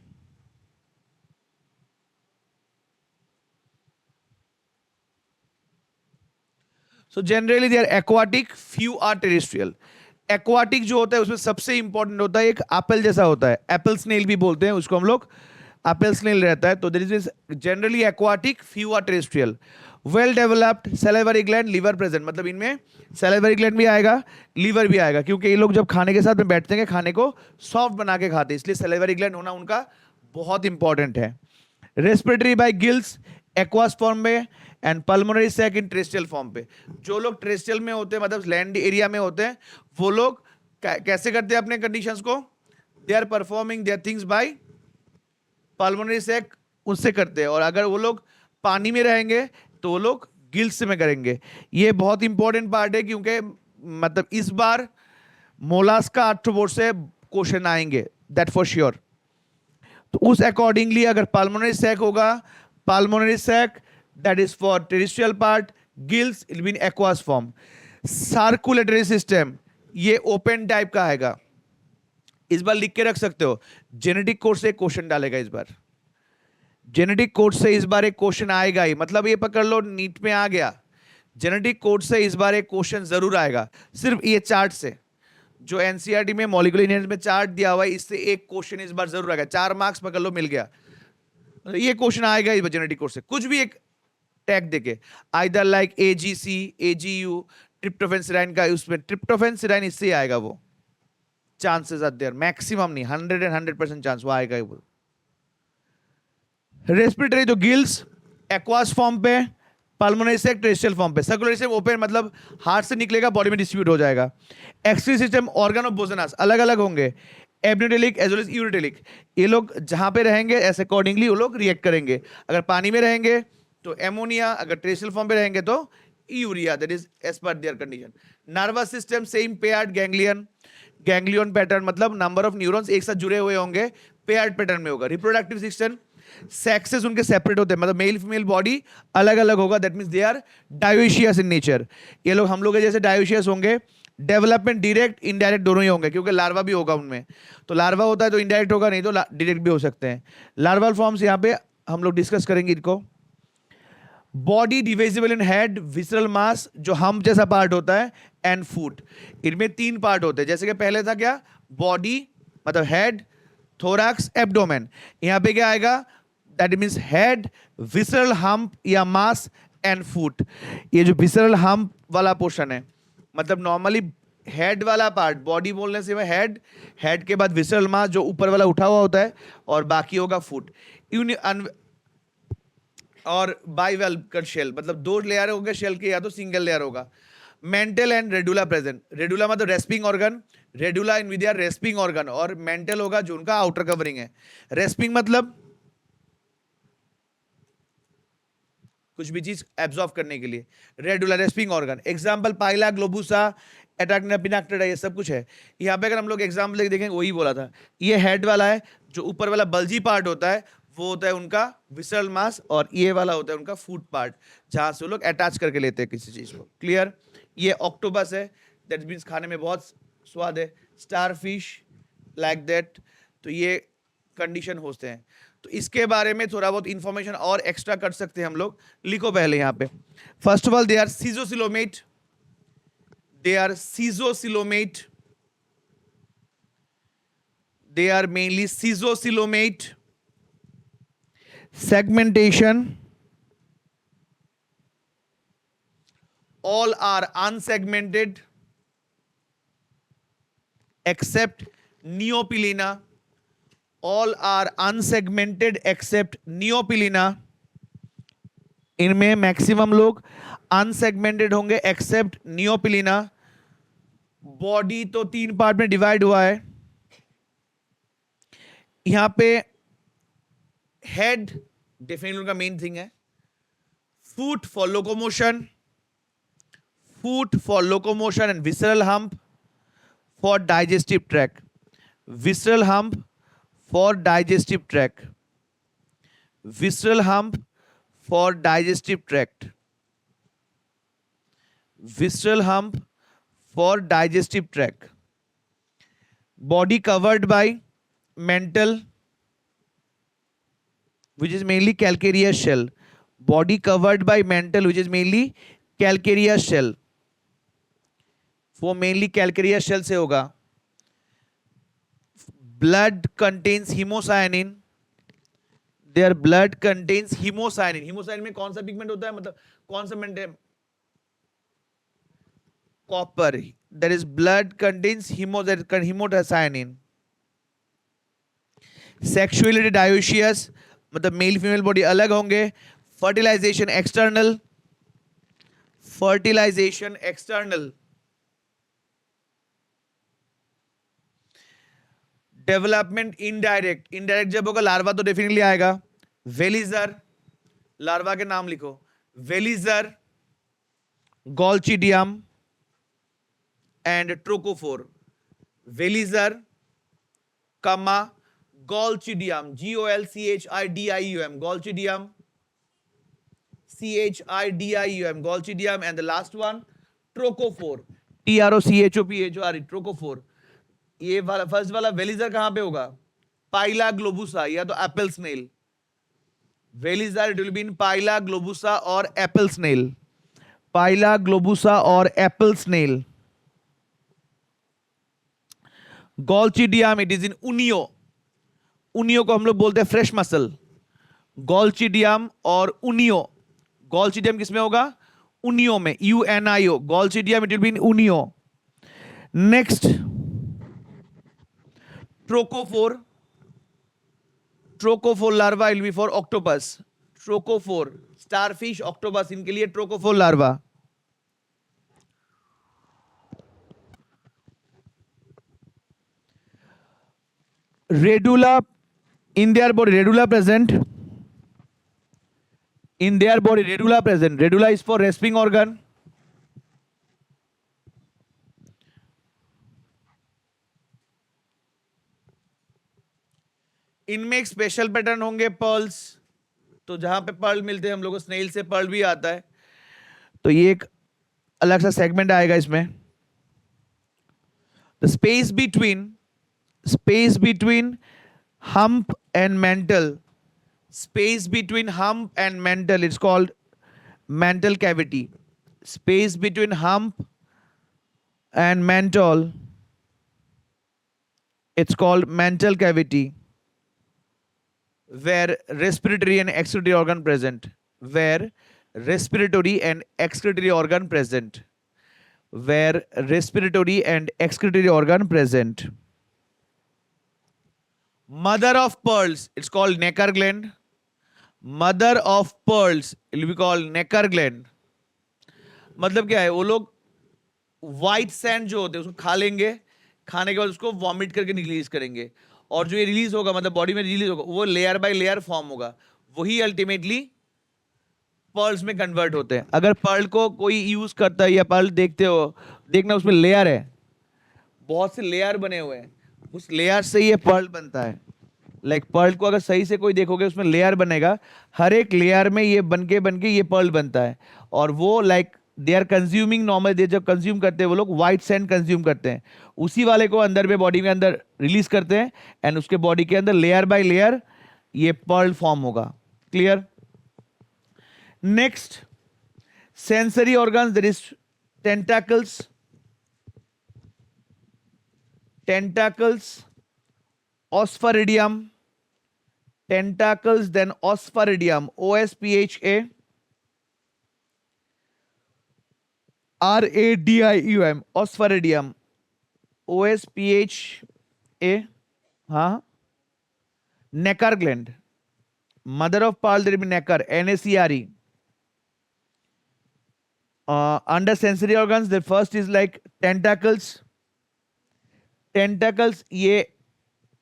so generally they are aquatic, few are terrestrial. Aquatic जो होता है उसमें सबसे इंपॉर्टेंट होता है एक एप्पल जैसा होता है, एप्पल स्नेल भी बोलते हैं उसको हम लोग, एप्पल स्नेल रहता है। तो this is generally aquatic, few are terrestrial. Well developed salivary gland, liver present, मतलब इनमें सैलिवरी ग्लैंड भी आएगा, लिवर भी आएगा, क्योंकि ये लोग जब खाने के साथ में बैठते हैं खाने को सॉफ्ट बना के खाते हैं, इसलिए सैलिवरी ग्लैंड होना उनका बहुत इंपॉर्टेंट है। रेस्पिरेटरी बाय गिल्स एक्वास फॉर्म में, and pulmonary sac in terrestrial form पे। जो लोग टेरेस्ट्रियल में होते हैं मतलब लैंड एरिया में होते हैं, वो लोग कैसे करते हैं अपने कंडीशंस को, they are performing their things by pulmonary sac, उससे करते हैं। और अगर वो लोग पानी में रहेंगे तो वो लोग गिल्स में करेंगे। ये बहुत इंपॉर्टेंट पार्ट है, क्योंकि मतलब इस बार मोलास्का आर्थ्रोपोड से क्वेश्चन आएंगे, दैट फॉर श्योर। तो उस अकॉर्डिंगली अगर पल्मोनरी सैक होगा, pulmonary sac that is for terrestrial part, gills it mean aqueous form. Circulatory system ये ओपन टाइप का आएगा, इस बार लिख के रख सकते हो, जेनेटिक कोड से क्वेश्चन डालेगा इस बार, जेनेटिक कोड से इस बार एक क्वेश्चन आएगा ही, मतलब ये पकड़ लो नीट में आ गया, जेनेटिक कोड से इस बार एक क्वेश्चन जरूर आएगा। सिर्फ ये चार्ट से, जो एनसीईआरटी में मॉलिक्यूलर इंजीनियरिंग में चार्ट दिया हुआ है, इससे एक क्वेश्चन इस बार जरूर आएगा, 4 मार्क्स पकड़ लो, मिल गया। ये क्वेश्चन आएगा इस बार जेनेटिक कोड से, कुछ भी एक टैग देके, either like AGC, AGU, tryptophan serine का, उसमें ट्रिप्टोफैन सिराइन इससे ही आएगा, वो चांसेस आर देयर, मैक्सिमम नहीं 100% चांस वो आएगा ही। वो रेस्पिरेटरी तो गिल्स एक्वास फॉर्म पे, पल्मोनरी सैक टेरेस्ट्रियल फॉर्म पे, सर्कुलर सिस्टम ओपन मतलब हार्ट से निकलेगा बॉडी में डिस्ट्रीब्यूट हो जाएगा। एक्सक्रीटरी सिस्टम ऑर्गन ऑफ बोजनास अलग अलग होंगे, एब्निटेलिक एज वेल एज यूरिटेलिक, ये लोग जहां पे रहेंगे ऐसे अकॉर्डिंगली वो लोग रिएक्ट करेंगे। अगर पानी में रहेंगे तो एमोनिया, अगर टेरेस्ट्रियल फॉर्म पे रहेंगे तो urea, that is as per their condition. Nervous system same paired ganglion, ganglion pattern मतलब नंबर ऑफ न्यूरॉन्स एक साथ जुड़े हुए होंगे, पेयर्ड पैटर्न में होगा। रिप्रोडक्टिव सिस्टम सेक्सेस उनके सेपरेट होते हैं, मतलब मेल फीमेल बॉडी अलग अलग होगा, that means they are dioecious in nature. ये लोग हम लोग जैसे डायोशियस होंगे। डेवलपमेंट डायरेक्ट इनडायरेक्ट दोनों ही होंगे, क्योंकि लार्वा भी होगा उनमें, तो लार्वा होता है तो इनडायरेक्ट होगा, नहीं तो डायरेक्ट भी हो सकते हैं। लार्वल फॉर्म्स यहाँ पे हम लोग डिस्कस करेंगे इनको। Body divisible in head, visceral mass जो हम जैसा पार्ट होता है, एंड फुट। इनमें 3 पार्ट होते हैं, जैसे कि पहले था क्या, बॉडी मतलब हेड, थोरैक्स, एब्डोमेन। यहाँ पे क्या आएगा, that means head, visceral hump या मास एंड फुट। ये जो विसरल हम्प वाला पोर्शन है, मतलब नॉर्मली हेड वाला पार्ट, बॉडी बोलने से हेड, हेड के बाद विसरल मास जो ऊपर वाला उठा हुआ होता है, और बाकी होगा फुट। और बाइवेल्व शेल, मतलब 2 लेयर होंगे शेल के, या तो सिंगल लेयर होगा। Mantle and radula present, radula मतलब rasping organ, radula in with rasping organ, और मेंटल होगा जो उनका आउटर कवरिंग है। रेस्पिंग मतलब कुछ भी चीज एब्जॉर्ब करने के लिए, रेडुला रेस्पिंग ऑर्गन। एग्जांपल पाइला, ग्लोबुसा, एटाक्ना, पिनाक्टेडा, ये सब कुछ है। यहाँ पे अगर हम लोग एग्जांपल देखेंगे वही बोला था, ये हेड वाला है, जो ऊपर वाला बल्जी पार्ट होता है वो होता है उनका विसरल मास, और ये वाला होता है उनका फूड पार्ट, जहां से वो लोग अटैच करके लेते हैं किसी चीज को। क्लियर। ये ऑक्टोपस है, दैट मीन्स खाने में बहुत स्वाद है। स्टारफिश लाइक दैट, तो ये कंडीशन होते हैं। तो इसके बारे में थोड़ा बहुत इंफॉर्मेशन और एक्स्ट्रा कर सकते हैं हम लोग, लिखो पहले यहाँ पे। First of all they are schizocoelomate, they are schizocoelomate, they are mainly schizocoelomate. Segmentation, all are unsegmented except Neopilina, all are unsegmented except Neopilina। इनमें मैक्सिमम लोग अनसेगमेंटेड होंगे एक्सेप्ट नियोपिलिना। बॉडी तो 3 पार्ट में डिवाइड हुआ है। यहां पे हेड डेफिनेटली उनका मेन थिंग है, foot for locomotion, foot for locomotion, and visceral hump for digestive track, visceral hump for digestive track, visceral hump for digestive tract, visceral hump for digestive track. Body covered bye mental which is mainly calcareous shell, body covered by mantle which is mainly calcareous shell, वो mainly calcareous shell से होगा. Blood contains haemocyanin. Their blood contains haemocyanin. Haemocyanin में कौन सा pigment होता है, मतलब कौन सा maintain, copper. There is blood contains haemocyanin. Sexuality dioecious, मतलब मेल फीमेल बॉडी अलग होंगे. Fertilization external. Fertilization external. Development indirect. Indirect जब होगा लार्वा तो डेफिनेटली आएगा. वेलिजर, लार्वा के नाम लिखो. Veliger, गोल्चिडियम and trochophore. वेलिजर, कमा, गोल्चिडियम, GOLCHIDIUM, गोल्चिडियम, CHIDIUM, गोल्चिडियम, and the last one trochophore, TROCHOPHOR, trochophore. ये वाला फर्स्ट वाला वेलिजर कहां पे होगा, पाइला ग्लोबुसा या तो apple snail. Veliger it will be in Pila globosa और एप्पल स्नेल. पाइला ग्लोबुसा और apple snail. Glochidium it is in Unio. Unio को हम लोग बोलते हैं फ्रेश मसल. गोल्चिडियम और उनियो. गोल्चिडियम किसमें होगा, उनियो में, UNIO. Glochidium it will be in Unio. Next trochophore. Trochophore larva will be for octopus. Trochophore, starfish, octopus, इनके लिए trochophore larva. Radula in their body, redula present in their body, redula present. Redula is for respiring organ. इनमें एक special pattern होंगे pearls. तो जहां पे Perl मिलते हैं हम लोग को, स्नेल से पर्ल भी आता है, तो ये एक अलग सा सेगमेंट आएगा इसमें. The space between hump and mantle. Space between hump and mantle, it's called mantle cavity. Space between hump and mantle, it's called mantle cavity, where respiratory and excretory organ present. Where respiratory and excretory organ present. Where respiratory and excretory organ present. Mother of pearls, it's called Necker gland. Mother of pearls will be called Necker gland. मतलब क्या है, वो लोग white sand जो होते हैं उसको खा लेंगे, खाने के बाद उसको वॉमिट करके रिलीज करेंगे, और जो ये रिलीज होगा, मतलब बॉडी में रिलीज होगा, वो लेयर बाय लेयर फॉर्म होगा. वही अल्टीमेटली पर्ल्स में कन्वर्ट होते हैं. अगर पर्ल को कोई यूज करता है या पर्ल देखते हो, देखना उसमें लेयर है, बहुत से लेयर बने हुए हैं, उस लेयर से ये पर्ल बनता है. लाइक पर्ल को अगर सही से कोई देखोगे उसमें लेयर बनेगा, हर एक लेयर में ये बनके ये पर्ल बनता है. और वो like they are consuming normal, they जब कंज्यूम करते हैं वो लोग व्हाइट सैंड कंज्यूम करते हैं, उसी वाले को अंदर में बॉडी में अंदर रिलीज करते हैं, एंड उसके बॉडी के अंदर लेयर बाय लेयर ये पर्ल फॉर्म होगा. Clear. Next sensory organs, there is tentacles. Tentacles, osphaeridium, tentacles, then osphaeridium, OSPHA, RADIUM, osphaeridium, OSPHA. हाँ. Necker gland, mother of pearl, there will be Necker, NACRE. Under sensory organs, the first is like tentacles. Tentacles ये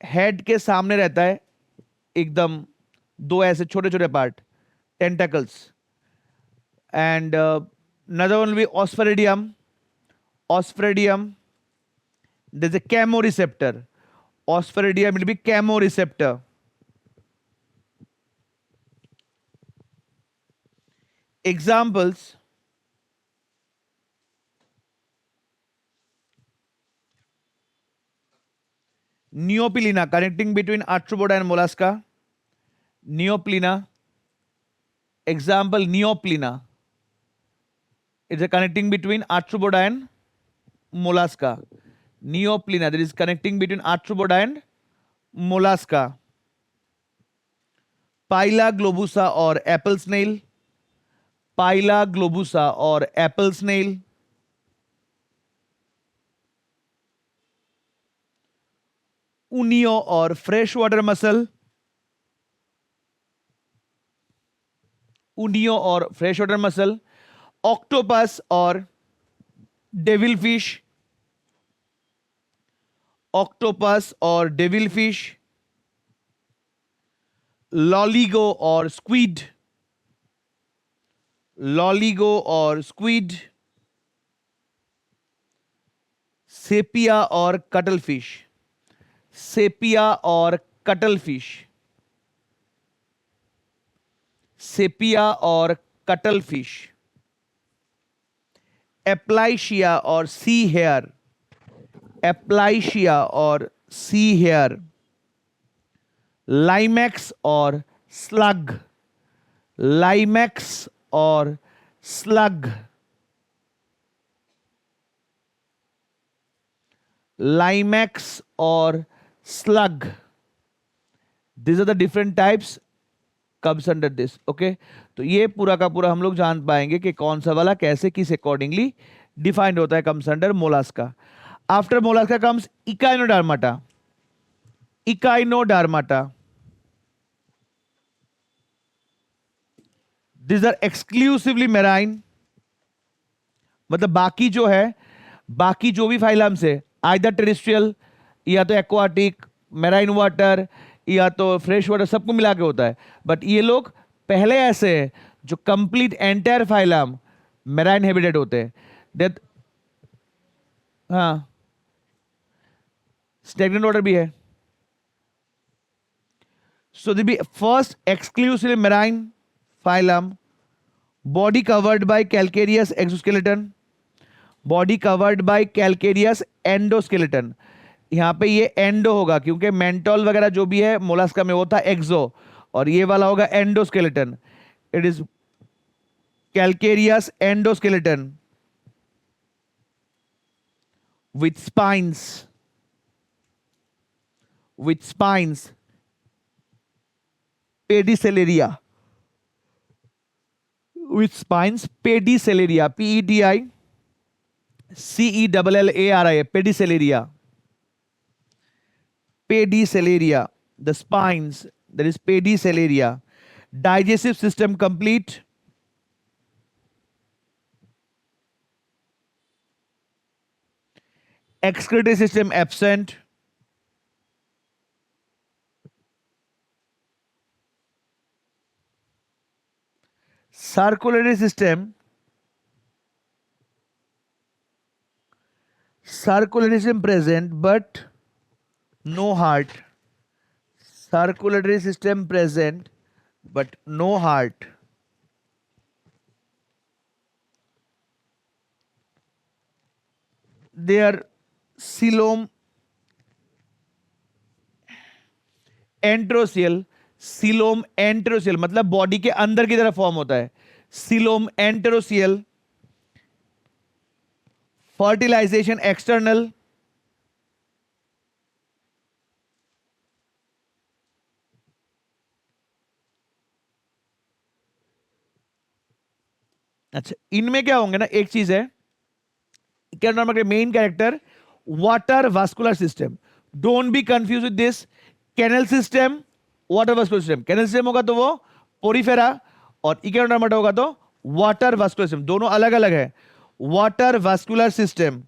head के सामने रहता है एकदम, दो ऐसे छोटे छोटे part, tentacles. And another one will be osphaeridium. Osphaeridium, there's a chemoreceptor. Osphaeridium will be chemoreceptor. Examples: Neoplina, connecting between arthropoda and mollusca. Neoplina. Example, Neoplina. It's a connecting between arthropoda and mollusca. Neoplena, there is connecting between arthropoda and mollusca. Pila globusa or apple snail. Pila globusa or apple snail. Unio or freshwater mussel. Unio or freshwater mussel. Octopus or devilfish. Octopus or devilfish. Loligo or squid. Loligo or squid. Sepia or cuttlefish. Sepia or cuttlefish. Sepia or cuttlefish. Aplysia or sea hare. Aplysia or sea hare. Limax or slug. Limax or slug. Limax or slug. These are the different types comes under this. Okay, तो ये पूरा का पूरा हम लोग जान पाएंगे कि कौन सा वाला कैसे किस अकॉर्डिंगली डिफाइंड होता है. comes under mollusca. After mollusca comes echinodermata. Echinodermata. These are exclusively marine. मतलब बाकी जो है, बाकी जो भी फाइलम्स है, आइदर टेरेस्ट्रियल या तो एक्वाटिक, मैराइन वाटर या तो फ्रेश वाटर, सबको मिला के होता है. बट ये लोग पहले ऐसे हैं जो complete entire phylum marine habitat होते हैं. डेथ, हाँ, स्टैग्नेंट वाटर भी है. So they be first exclusively marine phylum. Body covered by calcareous exoskeleton. Body covered by calcareous endoskeleton. यहाँ पे ये एंडो होगा क्योंकि मेंटोल वगैरह जो भी है मोलस्का में वो था एक्सो, और ये वाला होगा endoskeleton. It is calcareous endoskeleton with spines. With spines. Pedicellaria. With spines, pedicellaria, P-E-D-I-C-E-L-L-A-R-I-A, pedicellaria. Pedicellaria, the spines, that is pedicellaria. Digestive system complete. Excretory system absent. Circulatory system present but no heart. Circulatory system present but no heart. Their coelom enterocoelous. Coelom enterocoelous मतलब body के अंदर की तरफ form होता है. Coelom enterocoelous. Fertilisation external. अच्छा, इनमें क्या होंगे ना, एक चीज है क्या नाम है main character, water vascular system. Don't be confuse with this. Canal system, water vascular system. Canal system होगा तो वो पोरीफेरा, और इकेनोडर्माटा होगा तो वाटर वास्कुलर सिस्टम. दोनों अलग अलग है. Water vascular system,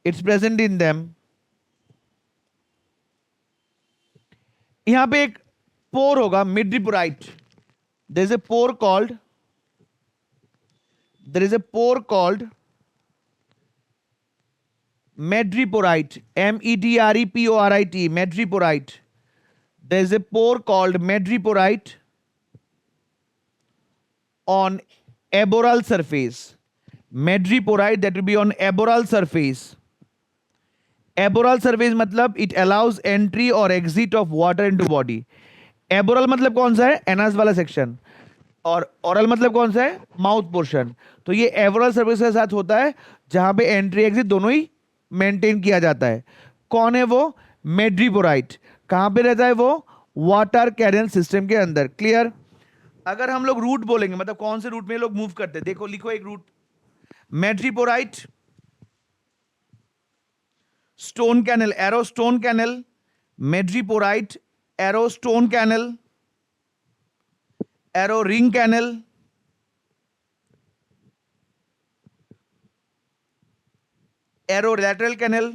it's present in them. यहां पे एक पोर होगा, madreporite. There is a pore called madreporite. M-E-D-R-E-P-O-R-I-T, madreporite. There is a pore called madreporite on aboral surface. Madreporite, that will be on aboral surface. Aboral surface मतलब it allows entry or exit of water into body. Aboral मतलब कौन सा है, anus वाला section, और oral मतलब कौन सा है, माउथ पोर्शन. तो ये एवरल सर्विस के साथ होता है जहां पे एंट्री एग्जिट दोनों ही मेंटेन किया जाता है। कौन है वो? मेड्रीपोराइट। कहां पे रहता है वो? वाटर कैनल सिस्टम के अंदर। क्लियर? अगर हम लोग रूट बोलेंगे मतलब कौन से रूट में लोग मूव करते हैं, देखो लिखो एक route, madreporite, stone canal, arrow stone canal, madreporite, arrow stone canal, arrow ring canal, arrow lateral canal,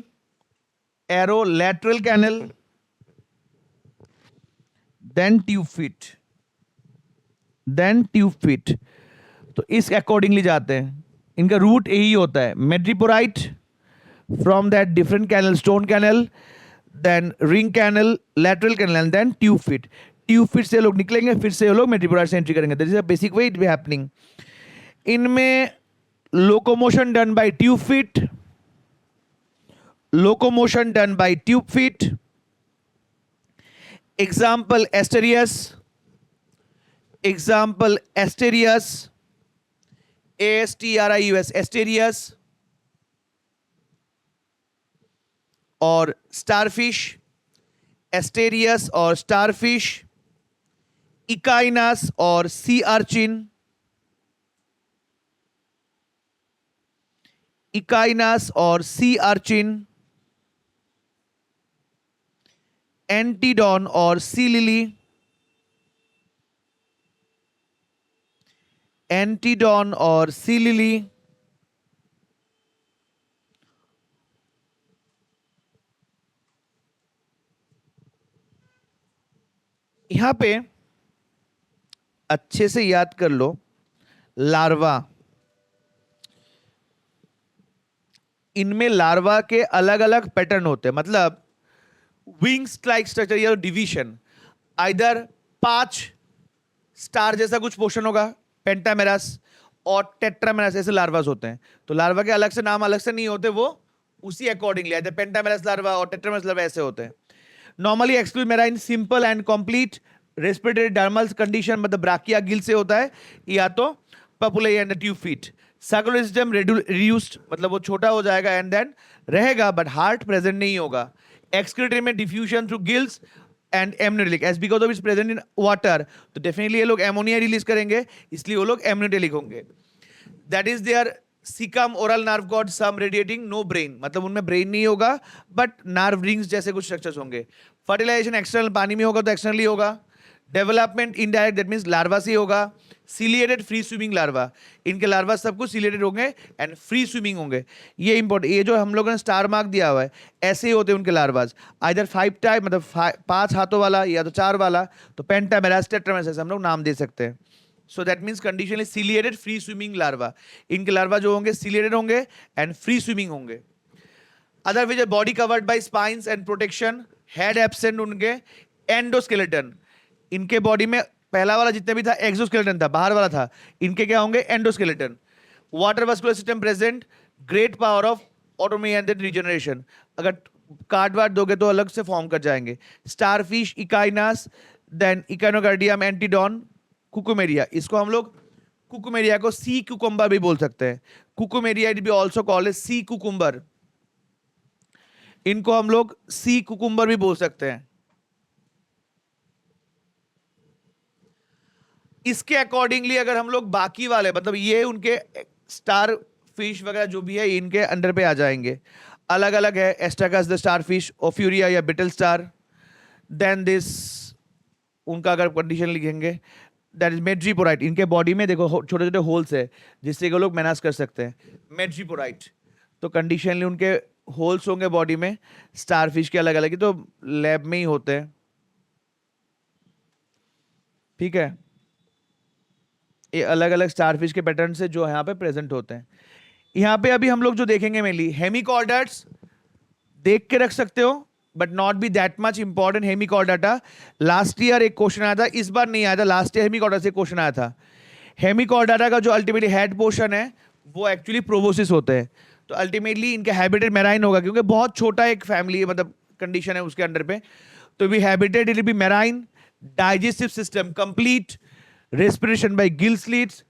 arrow lateral canal, then tube feet, then tube feet. तो इस अकॉर्डिंगली जाते हैं। इनका रूट यही होता है, madreporite, from that different canal, stone canal, then ring canal, lateral canal and then tube feet. Tube feet से लोग निकलेंगे, फिर से लोग मेड्रीपोराइट से एंट्री करेंगे। This is a basic way it be happening. इनमें locomotion done by tube feet, locomotion done by tube feet. Example Asterias, example Asterias, Astrius, Asterias, और starfish, Asterias और starfish, Echinus और sea urchin, Echinus और sea urchin, Antedon और sea lily, Antedon और sea lily, यहां पे अच्छे से याद कर लो, लार्वा, इनमें लार्वा के अलग अलग पैटर्न होते हैं, मतलब विंग्स लाइक स्ट्रक्चर या डिवीजन, आइदर 5 स्टार जैसा कुछ पोर्शन होगा, पेंटामेरस और टेट्रामेरस, ऐसे लार्वास होते हैं। तो लार्वा के अलग से नाम अलग से नहीं होते, वो उसी अकॉर्डिंगली आइदर पेंटामेरस लार्वा और टेट्रामेरस लार्वा ऐसे होते हैं। Normally exclude marine simple and complete respiratory dermal condition, मतलब ब्राकिया गिल से होता है, या तो papulae and tube feet. Circular system reduced, मतलब वो छोटा हो जाएगा एंड देन रहेगा बट हार्ट प्रेजेंट नहीं होगा। एक्सक्रीटरी में diffusion through gills and ammonotelic, as because of its present in water, तो डेफिनेटली ये लोग एमोनिया रिलीज करेंगे, इसलिए वो लोग एमनियोटेलिक होंगे। That is their circumoral nerve cord some radiating, no brain, मतलब उनमें ब्रेन नहीं होगा बट नर्व रिंग्स जैसे कुछ स्ट्रक्चर्स होंगे। फर्टिलाइजेशन एक्सटर्नल पानी में होगा तो एक्सटर्नली होगा। Development indirect, that means larva से होगा। सिलिएटेड फ्री स्विमिंग लार्वा, इनके लार्वा सब कुछ सिलिएटेड होंगे एंड फ्री स्विमिंग होंगे। ये इंपॉर्टेंट, ये जो हम लोगों ने स्टार मार्क दिया हुआ है ऐसे ही होते हैं उनके लार्वाज, आइदर 5 टाइप, मतलब 5 हाथों वाला या तो 4 वाला, तो पेंटामेरस, टेट्रामेरस ऐसे हम लोग नाम दे सकते हैं। So that means condition is ciliated free swimming larva. इनके लार्वा जो होंगे सिलिएटेड होंगे एंड फ्री स्विमिंग होंगे। Other which body covered bye spines and protection, head absent उनके, एंडोस्केलेटन, इनके बॉडी में पहला वाला जितने भी था एक्सोस्केलेटन था, बाहर वाला था, इनके क्या होंगे? Endoskeleton. Water vascular system present, great power of otomy and regeneration, अगर कार्ड वार्ड दोगे तो अलग से फॉर्म कर जाएंगे। स्टारफिश, इकाइनास, देन इकाइनोकार्डियम, एंटीडॉन, कुकुमेरिया, इसको हम लोग कुकुमेरिया को सी कुकुम्बर भी बोल सकते हैं। Cucumaria it be also called sea cucumber, इनको हम लोग सी कुकुम्बर भी बोल सकते हैं। इसके अकॉर्डिंगली अगर हम लोग बाकी वाले, मतलब ये उनके स्टार फिश वगैरह जो भी है इनके अंडर पे आ जाएंगे। अलग अलग है, एस्ट्राकस द स्टार फिश, ओफ्यूरिया या बिटल स्टार, देन दिस उनका अगर कंडीशन लिखेंगे दैट इज मेड्रीपोराइट, इनके बॉडी में देखो छोटे छोटे होल्स है जिससे वो लोग मैनेज कर सकते हैं, मेड्रीपोराइट। तो कंडीशनली उनके होल्स होंगे बॉडी में, स्टार फिश के अलग अलग ही, तो लैब में ही होते हैं, ठीक है। ये अलग अलग स्टारफिश के पैटर्न से जो यहाँ पे प्रेजेंट होते हैं। यहाँ पे अभी हम लोग जो देखेंगे मेनली हेमिकॉर्डाट्स, देख के रख सकते हो but not be that much important. Hemichordata last year एक क्वेश्चन आया था, इस बार नहीं आया था, लास्ट ईयर हेमिकॉर्डाटा से क्वेश्चन आया था। हेमिकॉर्डाटा का जो अल्टीमेटली हेड पोर्शन है वो एक्चुअली प्रोबोसिस होते हैं, तो अल्टीमेटली इनका हैबिटेट मेराइन होगा क्योंकि बहुत छोटा एक फैमिली है, मतलब कंडीशन है उसके अंडर पे, तो भी habitat it be marine, digestive system complete, respiration bye gill slits,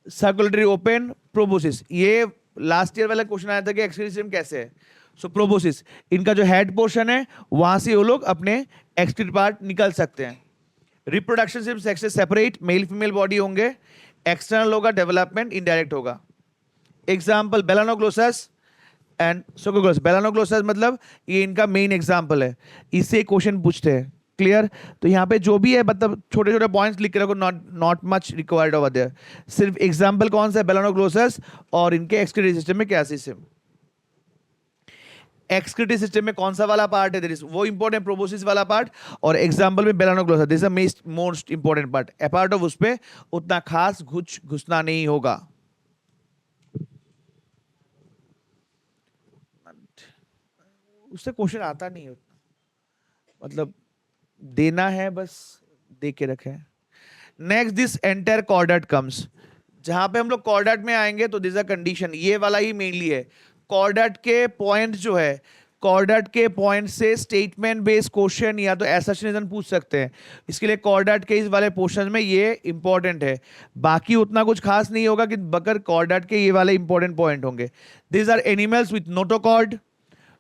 circulatory open, proboscis. ये लास्ट ईयर वाला क्वेश्चन आया था कि एक्सक्रीटरी सिस्टम कैसे है, सो प्रोबोसिस, इनका जो हेड पोर्शन है वहां से वो लोग अपने एक्सक्रीट पार्ट निकल सकते हैं। रिप्रोडक्शन सिर्फ सेक्स से सेपरेट मेल फीमेल बॉडी होंगे, एक्सटर्नल होगा, डेवलपमेंट इनडायरेक्ट होगा। Example Balanoglossus and Saccoglossus. Balanoglossus मतलब ये इनका मेन एग्जाम्पल है, इससे क्वेश्चन पूछते हैं। क्लियर? तो यहाँ पे जो भी है मतलब छोटे छोटे पॉइंट्स लिख के रखो, not much required over there. सिर्फ एग्जाम्पल कौन सा है? बेलानोग्लोसस और इनके एक्सक्रीटरी सिस्टम में क्या सिस्टम, एक्सक्रीटरी सिस्टम में कौन सा वाला पार्ट है, देयर इज वो इंपॉर्टेंट प्रोबोसिस वाला पार्ट, और एग्जांपल में Balanoglossus, this is most important part. Apart of उस पे उतना खास घुसना नहीं होगा। उससे क्वेश्चन आता नहीं है उतना, मतलब देना है बस, दे के रखे। Next this entire chordate comes. जहां पे हम लोग कॉर्डेट में आएंगे तो दिस अ कंडीशन, ये वाला ही मेनली है। कॉर्डेट के पॉइंट जो है, कॉर्डेट के पॉइंट से स्टेटमेंट बेस्ड क्वेश्चन या तो एसर्शनिज्म पूछ सकते हैं। इसके लिए कॉर्डेट के इस वाले पोर्शन में ये इंपॉर्टेंट है, बाकी उतना कुछ खास नहीं होगा कि बकर कॉर्डेट के ये वाले इंपॉर्टेंट पॉइंट होंगे। This are animals with notochord,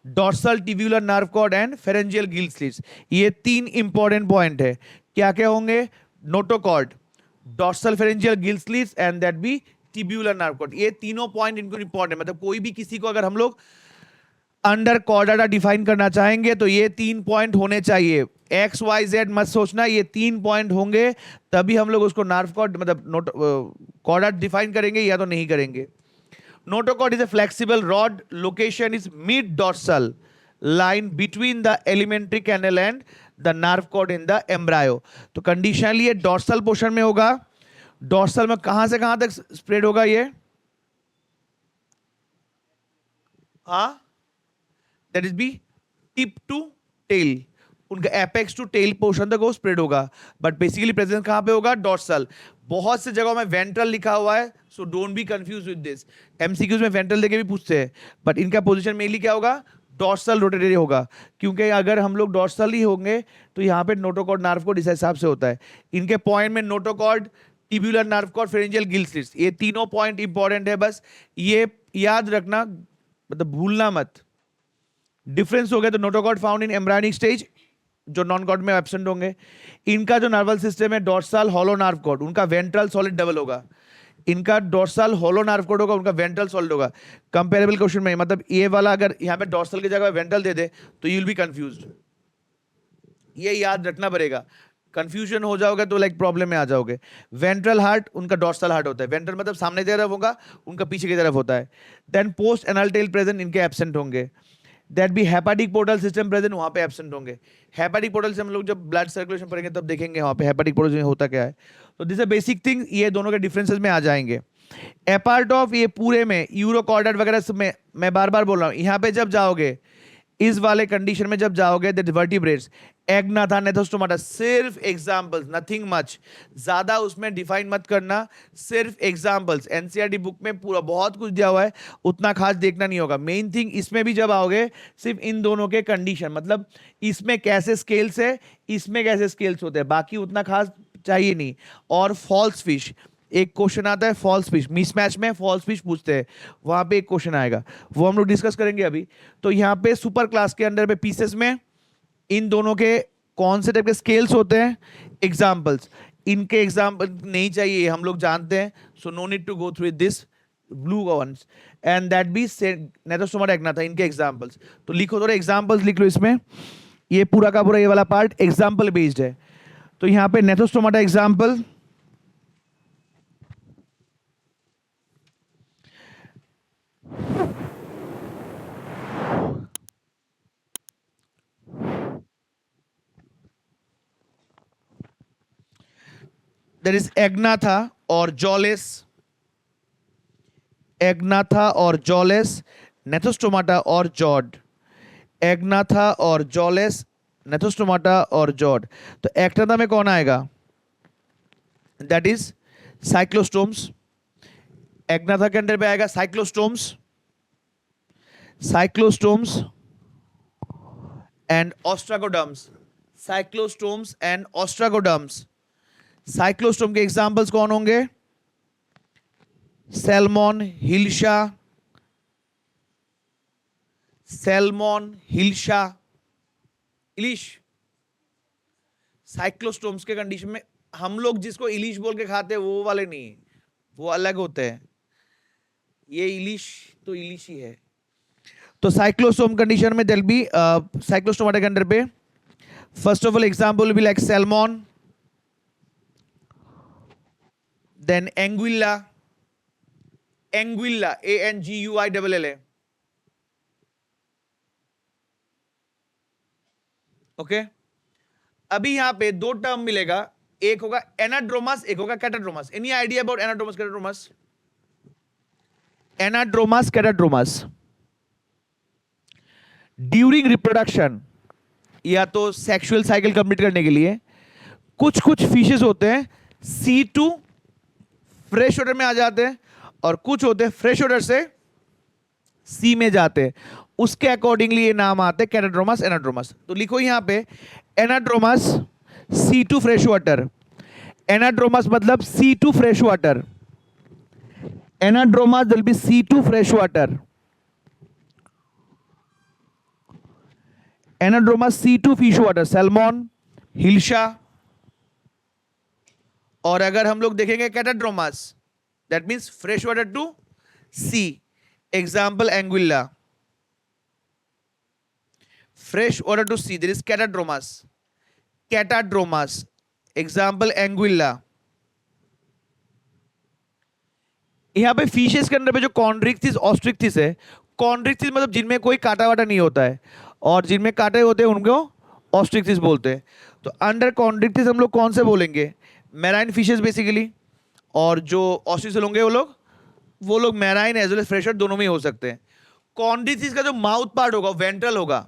dorsal tubular nerve cord and pharyngeal gill slits. ये तीन इंपॉर्टेंट पॉइंट है। क्या क्या होंगे? Notochord, dorsal pharyngeal gill slits and that be tubular nerve cord. ये तीनों पॉइंट इनको इंपॉर्टेंट, मतलब कोई भी किसी को अगर हम लोग अंडर कॉर्डाटा डिफाइन करना चाहेंगे तो ये तीन पॉइंट होने चाहिए। एक्स वाई जेड मत सोचना, ये तीन पॉइंट होंगे तभी हम लोग उसको नर्व कॉर्ड मतलब कॉर्डाट डिफाइन करेंगे या तो नहीं करेंगे। Notochord is a flexible rod. Location is mid-dorsal line between the alimentary canal and the nerve cord in the embryo. तो कंडीशनली ये डॉर्सल पोर्शन में होगा। डॉर्सल में कहां से कहां तक स्प्रेड होगा ये? हाँ, that is be tip to tail, उनका एपेक्स टू टेल पोर्शन तक वो स्प्रेड होगा, बट बेसिकली प्रेजेंस कहां पे होगा? डॉर्सल। बहुत से जगहों में वेंट्रल लिखा हुआ है, so don't be confuse with this. MCQs में वेंट्रल देके भी पूछते हैं, बट इनका पोजीशन मेनली क्या होगा? डॉर्सल रोटेटरी होगा, क्योंकि अगर हम लोग डॉर्सल ही होंगे तो यहाँ पे नोटोकॉर्ड नर्व कॉर्ड इस हिसाब से होता है। इनके पॉइंट में notochord, tubular nerve cord, pharyngeal gill slits, ये तीनों पॉइंट इंपॉर्टेंट है, बस ये याद रखना, मतलब भूलना मत। डिफरेंस हो गया तो notochord found in embryonic stage, जो नॉन कॉर्ड में एब्सेंट होंगे। इनका जो नर्वल सिस्टम है डॉर्सल हॉलो नर्व कॉर्ड, उनका वेंट्रल सॉलिड डबल होगा। इनका डॉर्सल हॉलो नर्व कॉर्ड होगा, उनका वेंट्रल सॉलिड होगा। कंपेरेबल क्वेश्चन में मतलब ये वाला अगर यहाँ पे डॉर्सल की जगह वेंट्रल दे दे तो यू विल बी कंफ्यूज्ड, ये याद रखना पड़ेगा। कंफ्यूजन हो जाओगे तो लाइक प्रॉब्लम में आ जाओगे। वेंट्रल हार्ट उनका डॉर्सल हार्ट होता है, वेंट्रल मतलब सामने की तरफ होगा, उनका पीछे की तरफ होता है। Then post anal tail present, इनके एब्सेंट होंगे। That be hepatic portal system present, वहां पे एब्सेंट होंगे। हेपेटिक पोर्टल से हम लोग जब ब्लड सर्कुलेशन पढ़ेंगे तब देखेंगे वहां पे हेपेटिक पोर्टल होता क्या है। तो दिस अ बेसिक थिंग, ये दोनों के डिफरेंसेस में आ जाएंगे। अपार्ट ऑफ ये पूरे में यूरोकॉर्डेट वगैरह में मैं बार बार बोल रहा हूँ, यहाँ पे जब जाओगे इस वाले कंडीशन में जब जाओगे दैट वर्टिब्रेट्स, एग्नाथा, नेथोस्टोमाटा, सिर्फ एग्जांपल्स, नथिंग मच, ज्यादा उसमें डिफाइन मत करना, सिर्फ एग्जांपल्स। एनसीईआरटी बुक में पूरा बहुत कुछ दिया हुआ है, उतना खास देखना नहीं होगा। मेन थिंग इसमें भी जब आओगे सिर्फ इन दोनों के कंडीशन, मतलब इसमें कैसे स्केल्स है, इसमें कैसे स्केल्स होते हैं, बाकी उतना खास चाहिए नहीं। और फॉल्स फिश, एक क्वेश्चन आता है फॉल्स फिश, मिसमैच में फॉल्स फिश पूछते हैं, वहां पे एक क्वेश्चन आएगा, वो हम लोग डिस्कस करेंगे अभी। तो यहाँ पे सुपर क्लास के अंडर पे पीसेस में इन दोनों के कौन से टाइप के स्केल्स होते हैं, एग्जाम्पल्स। इनके एग्जाम्पल नहीं चाहिए, हम लोग जानते हैं, so no need to go through this blue ones and that be Gnathostomata Agnatha, इनके एग्जाम्पल्स। तो लिखो, थोड़े एग्जाम्पल्स लिख लो इसमें, ये पूरा का पूरा ये वाला पार्ट एग्जाम्पल बेस्ड है। तो यहाँ पे नेथोस्टोमाटा एग्जाम्पल, there is एग्नाथा और जॉलेस, एग्नाथा और जॉलेस, नेथोस्टोमाटा और जॉड, एग्नाथा और जॉलेस, नेथोस्टोमाटा और जॉड। तो एग्नाथा में कौन आएगा? That is cyclostomes. एग्नाथा के अंदर पे आएगा cyclostomes, cyclostomes and ostracoderms, cyclostomes and ostracoderms. Cyclostome के एग्जाम्पल्स कौन होंगे? Salmon, hilsa, salmon, hilsa, ilish. Cyclostomes के कंडीशन में हम लोग जिसको इलिश बोल के खाते हैं वो वाले नहीं, वो अलग होते हैं। ये इलिश तो इलिश ही है। तो साइक्लोस्टोम कंडीशन में देल बी साइक्लोस्टोमाटा के अंदर पे first of all example be like salmon, then anguilla, anguilla ANGUILLA, okay. अभी यहां पे दो टर्म मिलेगा, एक होगा एनाड्रोमस, एक होगा catadromous. Any idea about anadromous catadromous? Anadromous catadromous during reproduction या तो सेक्सुअल साइकिल कंप्लीट करने के लिए कुछ कुछ फिशेस होते हैं C2 फ्रेश वाटर में आ जाते हैं, और कुछ होते हैं फ्रेश वाटर से सी में जाते हैं, उसके अकॉर्डिंगली ये नाम आते हैं कैटाड्रोमस, एनाड्रोमस। तो लिखो यहां पे anadromous C2 fresh water, anadromous मतलब C2 fresh water, anadromous will be C2 fresh water, anadromous C2 fish water, salmon, hilsa. और अगर हम लोग देखेंगे catadromous, that means fresh water to sea, example Anguilla, fresh water to sea there is catadromous, catadromous example Anguilla. यहां पे fishes के अंदर पे जो कॉन्ड्रिक्थिस ऑस्ट्रिक्थिस है, कॉन्ड्रिक्थिस मतलब जिनमें कोई कांटा वाटा नहीं होता है, और जिनमें कांटे होते हैं उनको ऑस्ट्रिक्थिस बोलते हैं। तो अंडर कॉन्ड्रिक्थिस हम लोग कौन से बोलेंगे? Marine fishes basically. और जो ऑस्ट्रिक्थिस होंगे वो लोग marine as well as fresh water दोनों में ही हो सकते हैं। कॉन्ड्रिथिस का जो माउथ पार्ट होगा वेंट्रल होगा,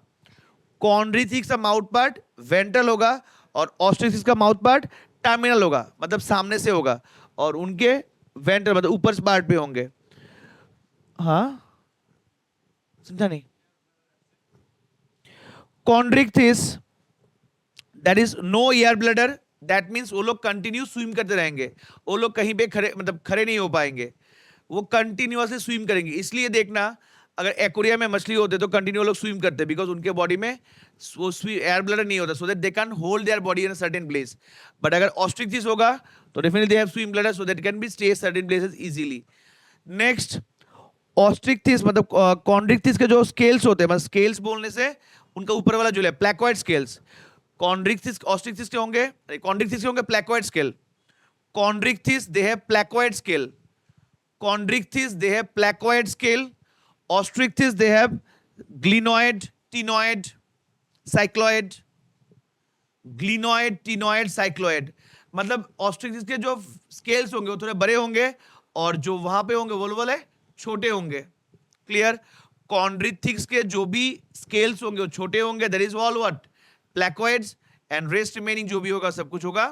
कॉन्ड्रिथिस का माउथ पार्ट वेंट्रल होगा, और ऑस्ट्रिक्थिस का माउथ पार्ट टर्मिनल होगा, मतलब सामने से होगा, और उनके वेंट्रल मतलब ऊपर पार्ट पे होंगे। हाँ, समझा नहीं? Chondrichthyes that is no air bladder, that means वो लोग कंटिन्यू स्विम करते रहेंगे, वो लोग कहीं पे खड़े मतलब खड़े नहीं हो पाएंगे, वो कंटिन्यूअसली स्विम करेंगे। इसलिए देखना अगर एक्वेरियम में मछली होते तो कंटिन्यू लोग स्विम करते, बिकॉज उनके बॉडी में वो एयर ब्लडर नहीं होता, so that they can hold their body in a certain place. But अगर ऑस्ट्रिक्थिस होगा तो definitely they have swim bladder, so that can be stay certain places easily. Next, Osteichthyes मतलब Chondrichthyes के जो scales होते हैं, मतलब स्केल्स बोलने से उनका ऊपर वाला जो है प्लैकोइड स्केल्स, कॉन्ड्रिक्थिस ऑस्ट्रिक्थिस के होंगे, कॉन्ड्रिक्थिस के होंगे placoid scale, Chondrichthyes they have placoid scale, Chondrichthyes they have placoid scale, Osteichthyes they have ganoid, ctenoid, cycloid, ganoid, ctenoid, cycloid. मतलब ऑस्ट्रिक्थिस के जो स्केल्स होंगे वो थोड़े बड़े होंगे, और जो वहां पे होंगे वो वाले छोटे होंगे। क्लियर? कॉन्ड्रिथिक्स के जो भी स्केल्स होंगे वो छोटे होंगे, that is all what placoids, and rest remaining जो भी होगा सब कुछ होगा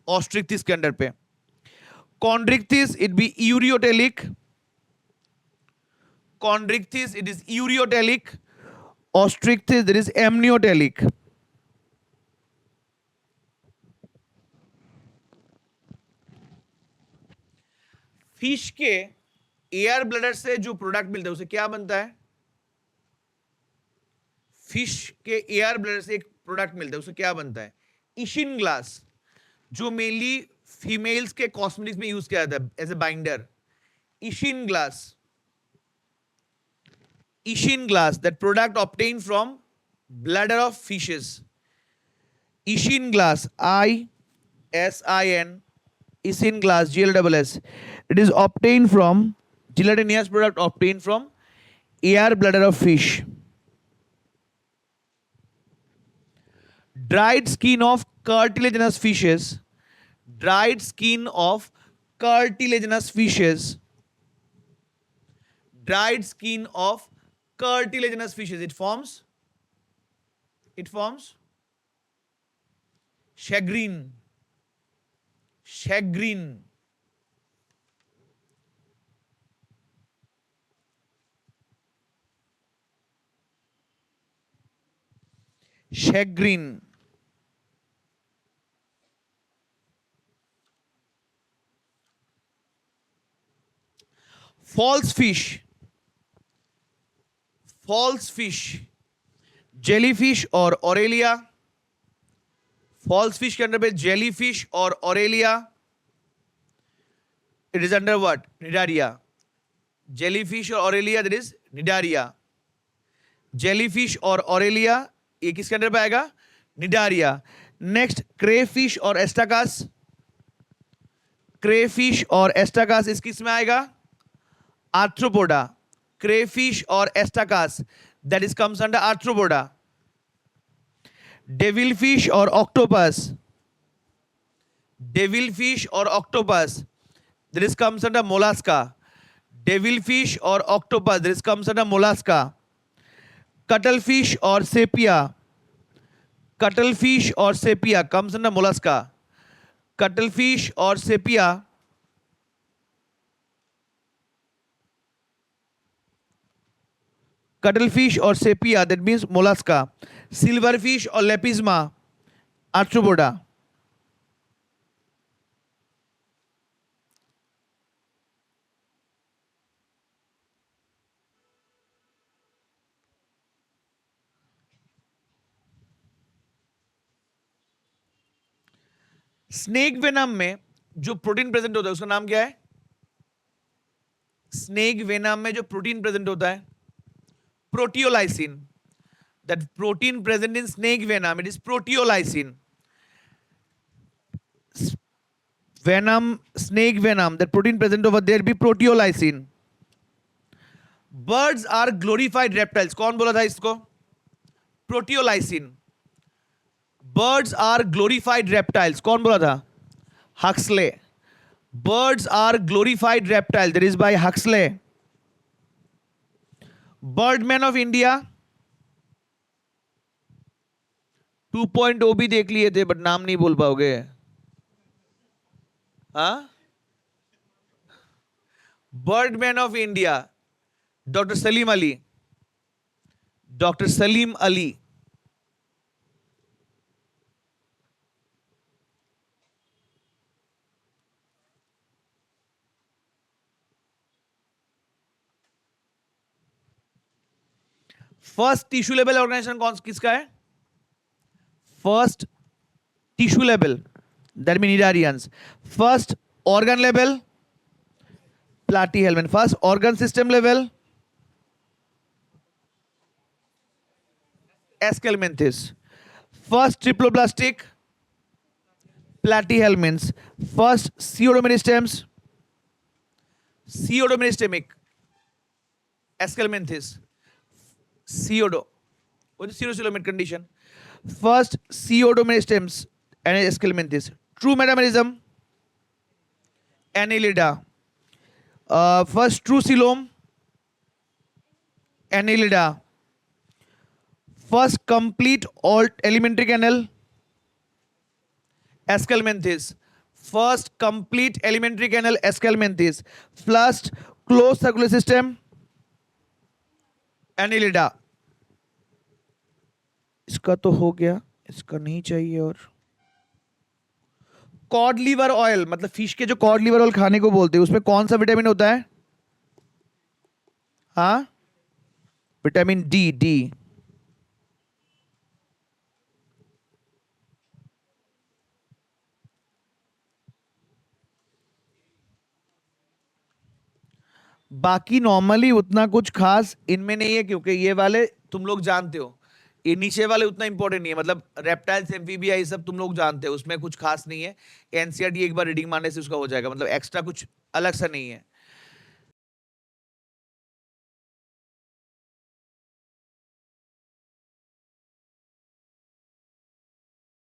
ऑस्ट्रिक्थिस के अंडर पे। Chondrichthyes it be ureotelic, Chondrichthyes it is ureotelic, Osteichthyes that is ammonotelic. Fish के एयर ब्लडर से जो प्रोडक्ट मिलता है उसे क्या बनता है? फिश के एयर ब्लडर से एक प्रोडक्ट मिलता है, उसे क्या बनता है? इशिन ग्लास, जो मेनली फीमेल्स के कॉस्मेटिक्स में यूज किया जाता है as a binder. Isinglass, isinglass, that product obtain from bladder of fishes. Isinglass, ISIN, isinglass, GLSS, it is obtained from gelatinous product obtained from air bladder of fish. Dried skin of cartilaginous fishes, dried skin of cartilaginous fishes, dried skin of cartilaginous fishes, it forms shagreen, shagreen, shagreen। false fish, false fish, jellyfish और Aurelia. False fish के under पे jellyfish और Aurelia, it is under what? Cnidaria. Jellyfish और Aurelia, that is Cnidaria. Jellyfish और Aurelia ये किसके under पे आएगा? निडारिया। नेक्स्ट क्रेफिश और एस्टाकास। क्रेफिश और एस्टाकास इस किस में आएगा? आर्थ्रोपोडा। क्रेफिश और Astacus that is comes under Arthropoda. Devil fish और ऑक्टोपस, डेविल फिश और octopus that is comes under Mollusca. Devil fish और octopus that is comes under Mollusca. Cuttle fish और सेपिया, कटल फिश और Sepia comes under Mollusca. Cuttle fish और Sepia cuttlefish or sepia, that means mollusca. Silverfish or lepisma, arthropoda. Snake venom में जो protein present होता है उसका नाम क्या है? स्नेक वेनम में जो प्रोटीन प्रेजेंट होता है, proteolysin. That protein present in snake venom, it is proteolysin. Venom, snake venom, that protein present over there be proteolysin. Birds are glorified reptiles. कौन बोला था इसको? Proteolysin. Birds are glorified reptiles. कौन बोला था? Huxley. Birds are glorified reptiles. That is by Huxley. Birdman of India 2.0 भी देख लिए थे बट नाम नहीं बोल पाओगे। हाँ, birdman of India doctor Salim Ali, doctor Salim Ali. First tissue level organisation कौन किसका है? First tissue level that mean cnidarians. First organ level Platyhelminthes. First organ system level Aschelminthes. First triploblastic Platyhelminthes. First pseudocoelomates pseudocoelomic Aschelminthes. Pseudo, what is pseudo condition? First pseudomeristems and esculmentis. True metamerism, Annelida. First true coelom, Annelida. First complete alt elementary canal, Esculmentis. First complete elementary canal, Esculmentis. First closed circular system, Annelida. इसका तो हो गया, इसका नहीं चाहिए। और code liver oil, मतलब fish के जो कॉड लीवर ऑयल खाने को बोलते हैं उसमें कौन सा विटामिन होता है? हाँ, विटामिन डी। डी बाकी नॉर्मली उतना कुछ खास इनमें नहीं है क्योंकि ये वाले तुम लोग जानते हो, ये नीचे वाले उतना इंपॉर्टेंट नहीं है। मतलब रेप्टाइल्स, एम्फीबिया ये सब तुम लोग जानते हो, उसमें कुछ खास नहीं है। एनसीईआरटी एक बार रीडिंग मारने से उसका हो जाएगा, मतलब एक्स्ट्रा कुछ अलग सा नहीं है।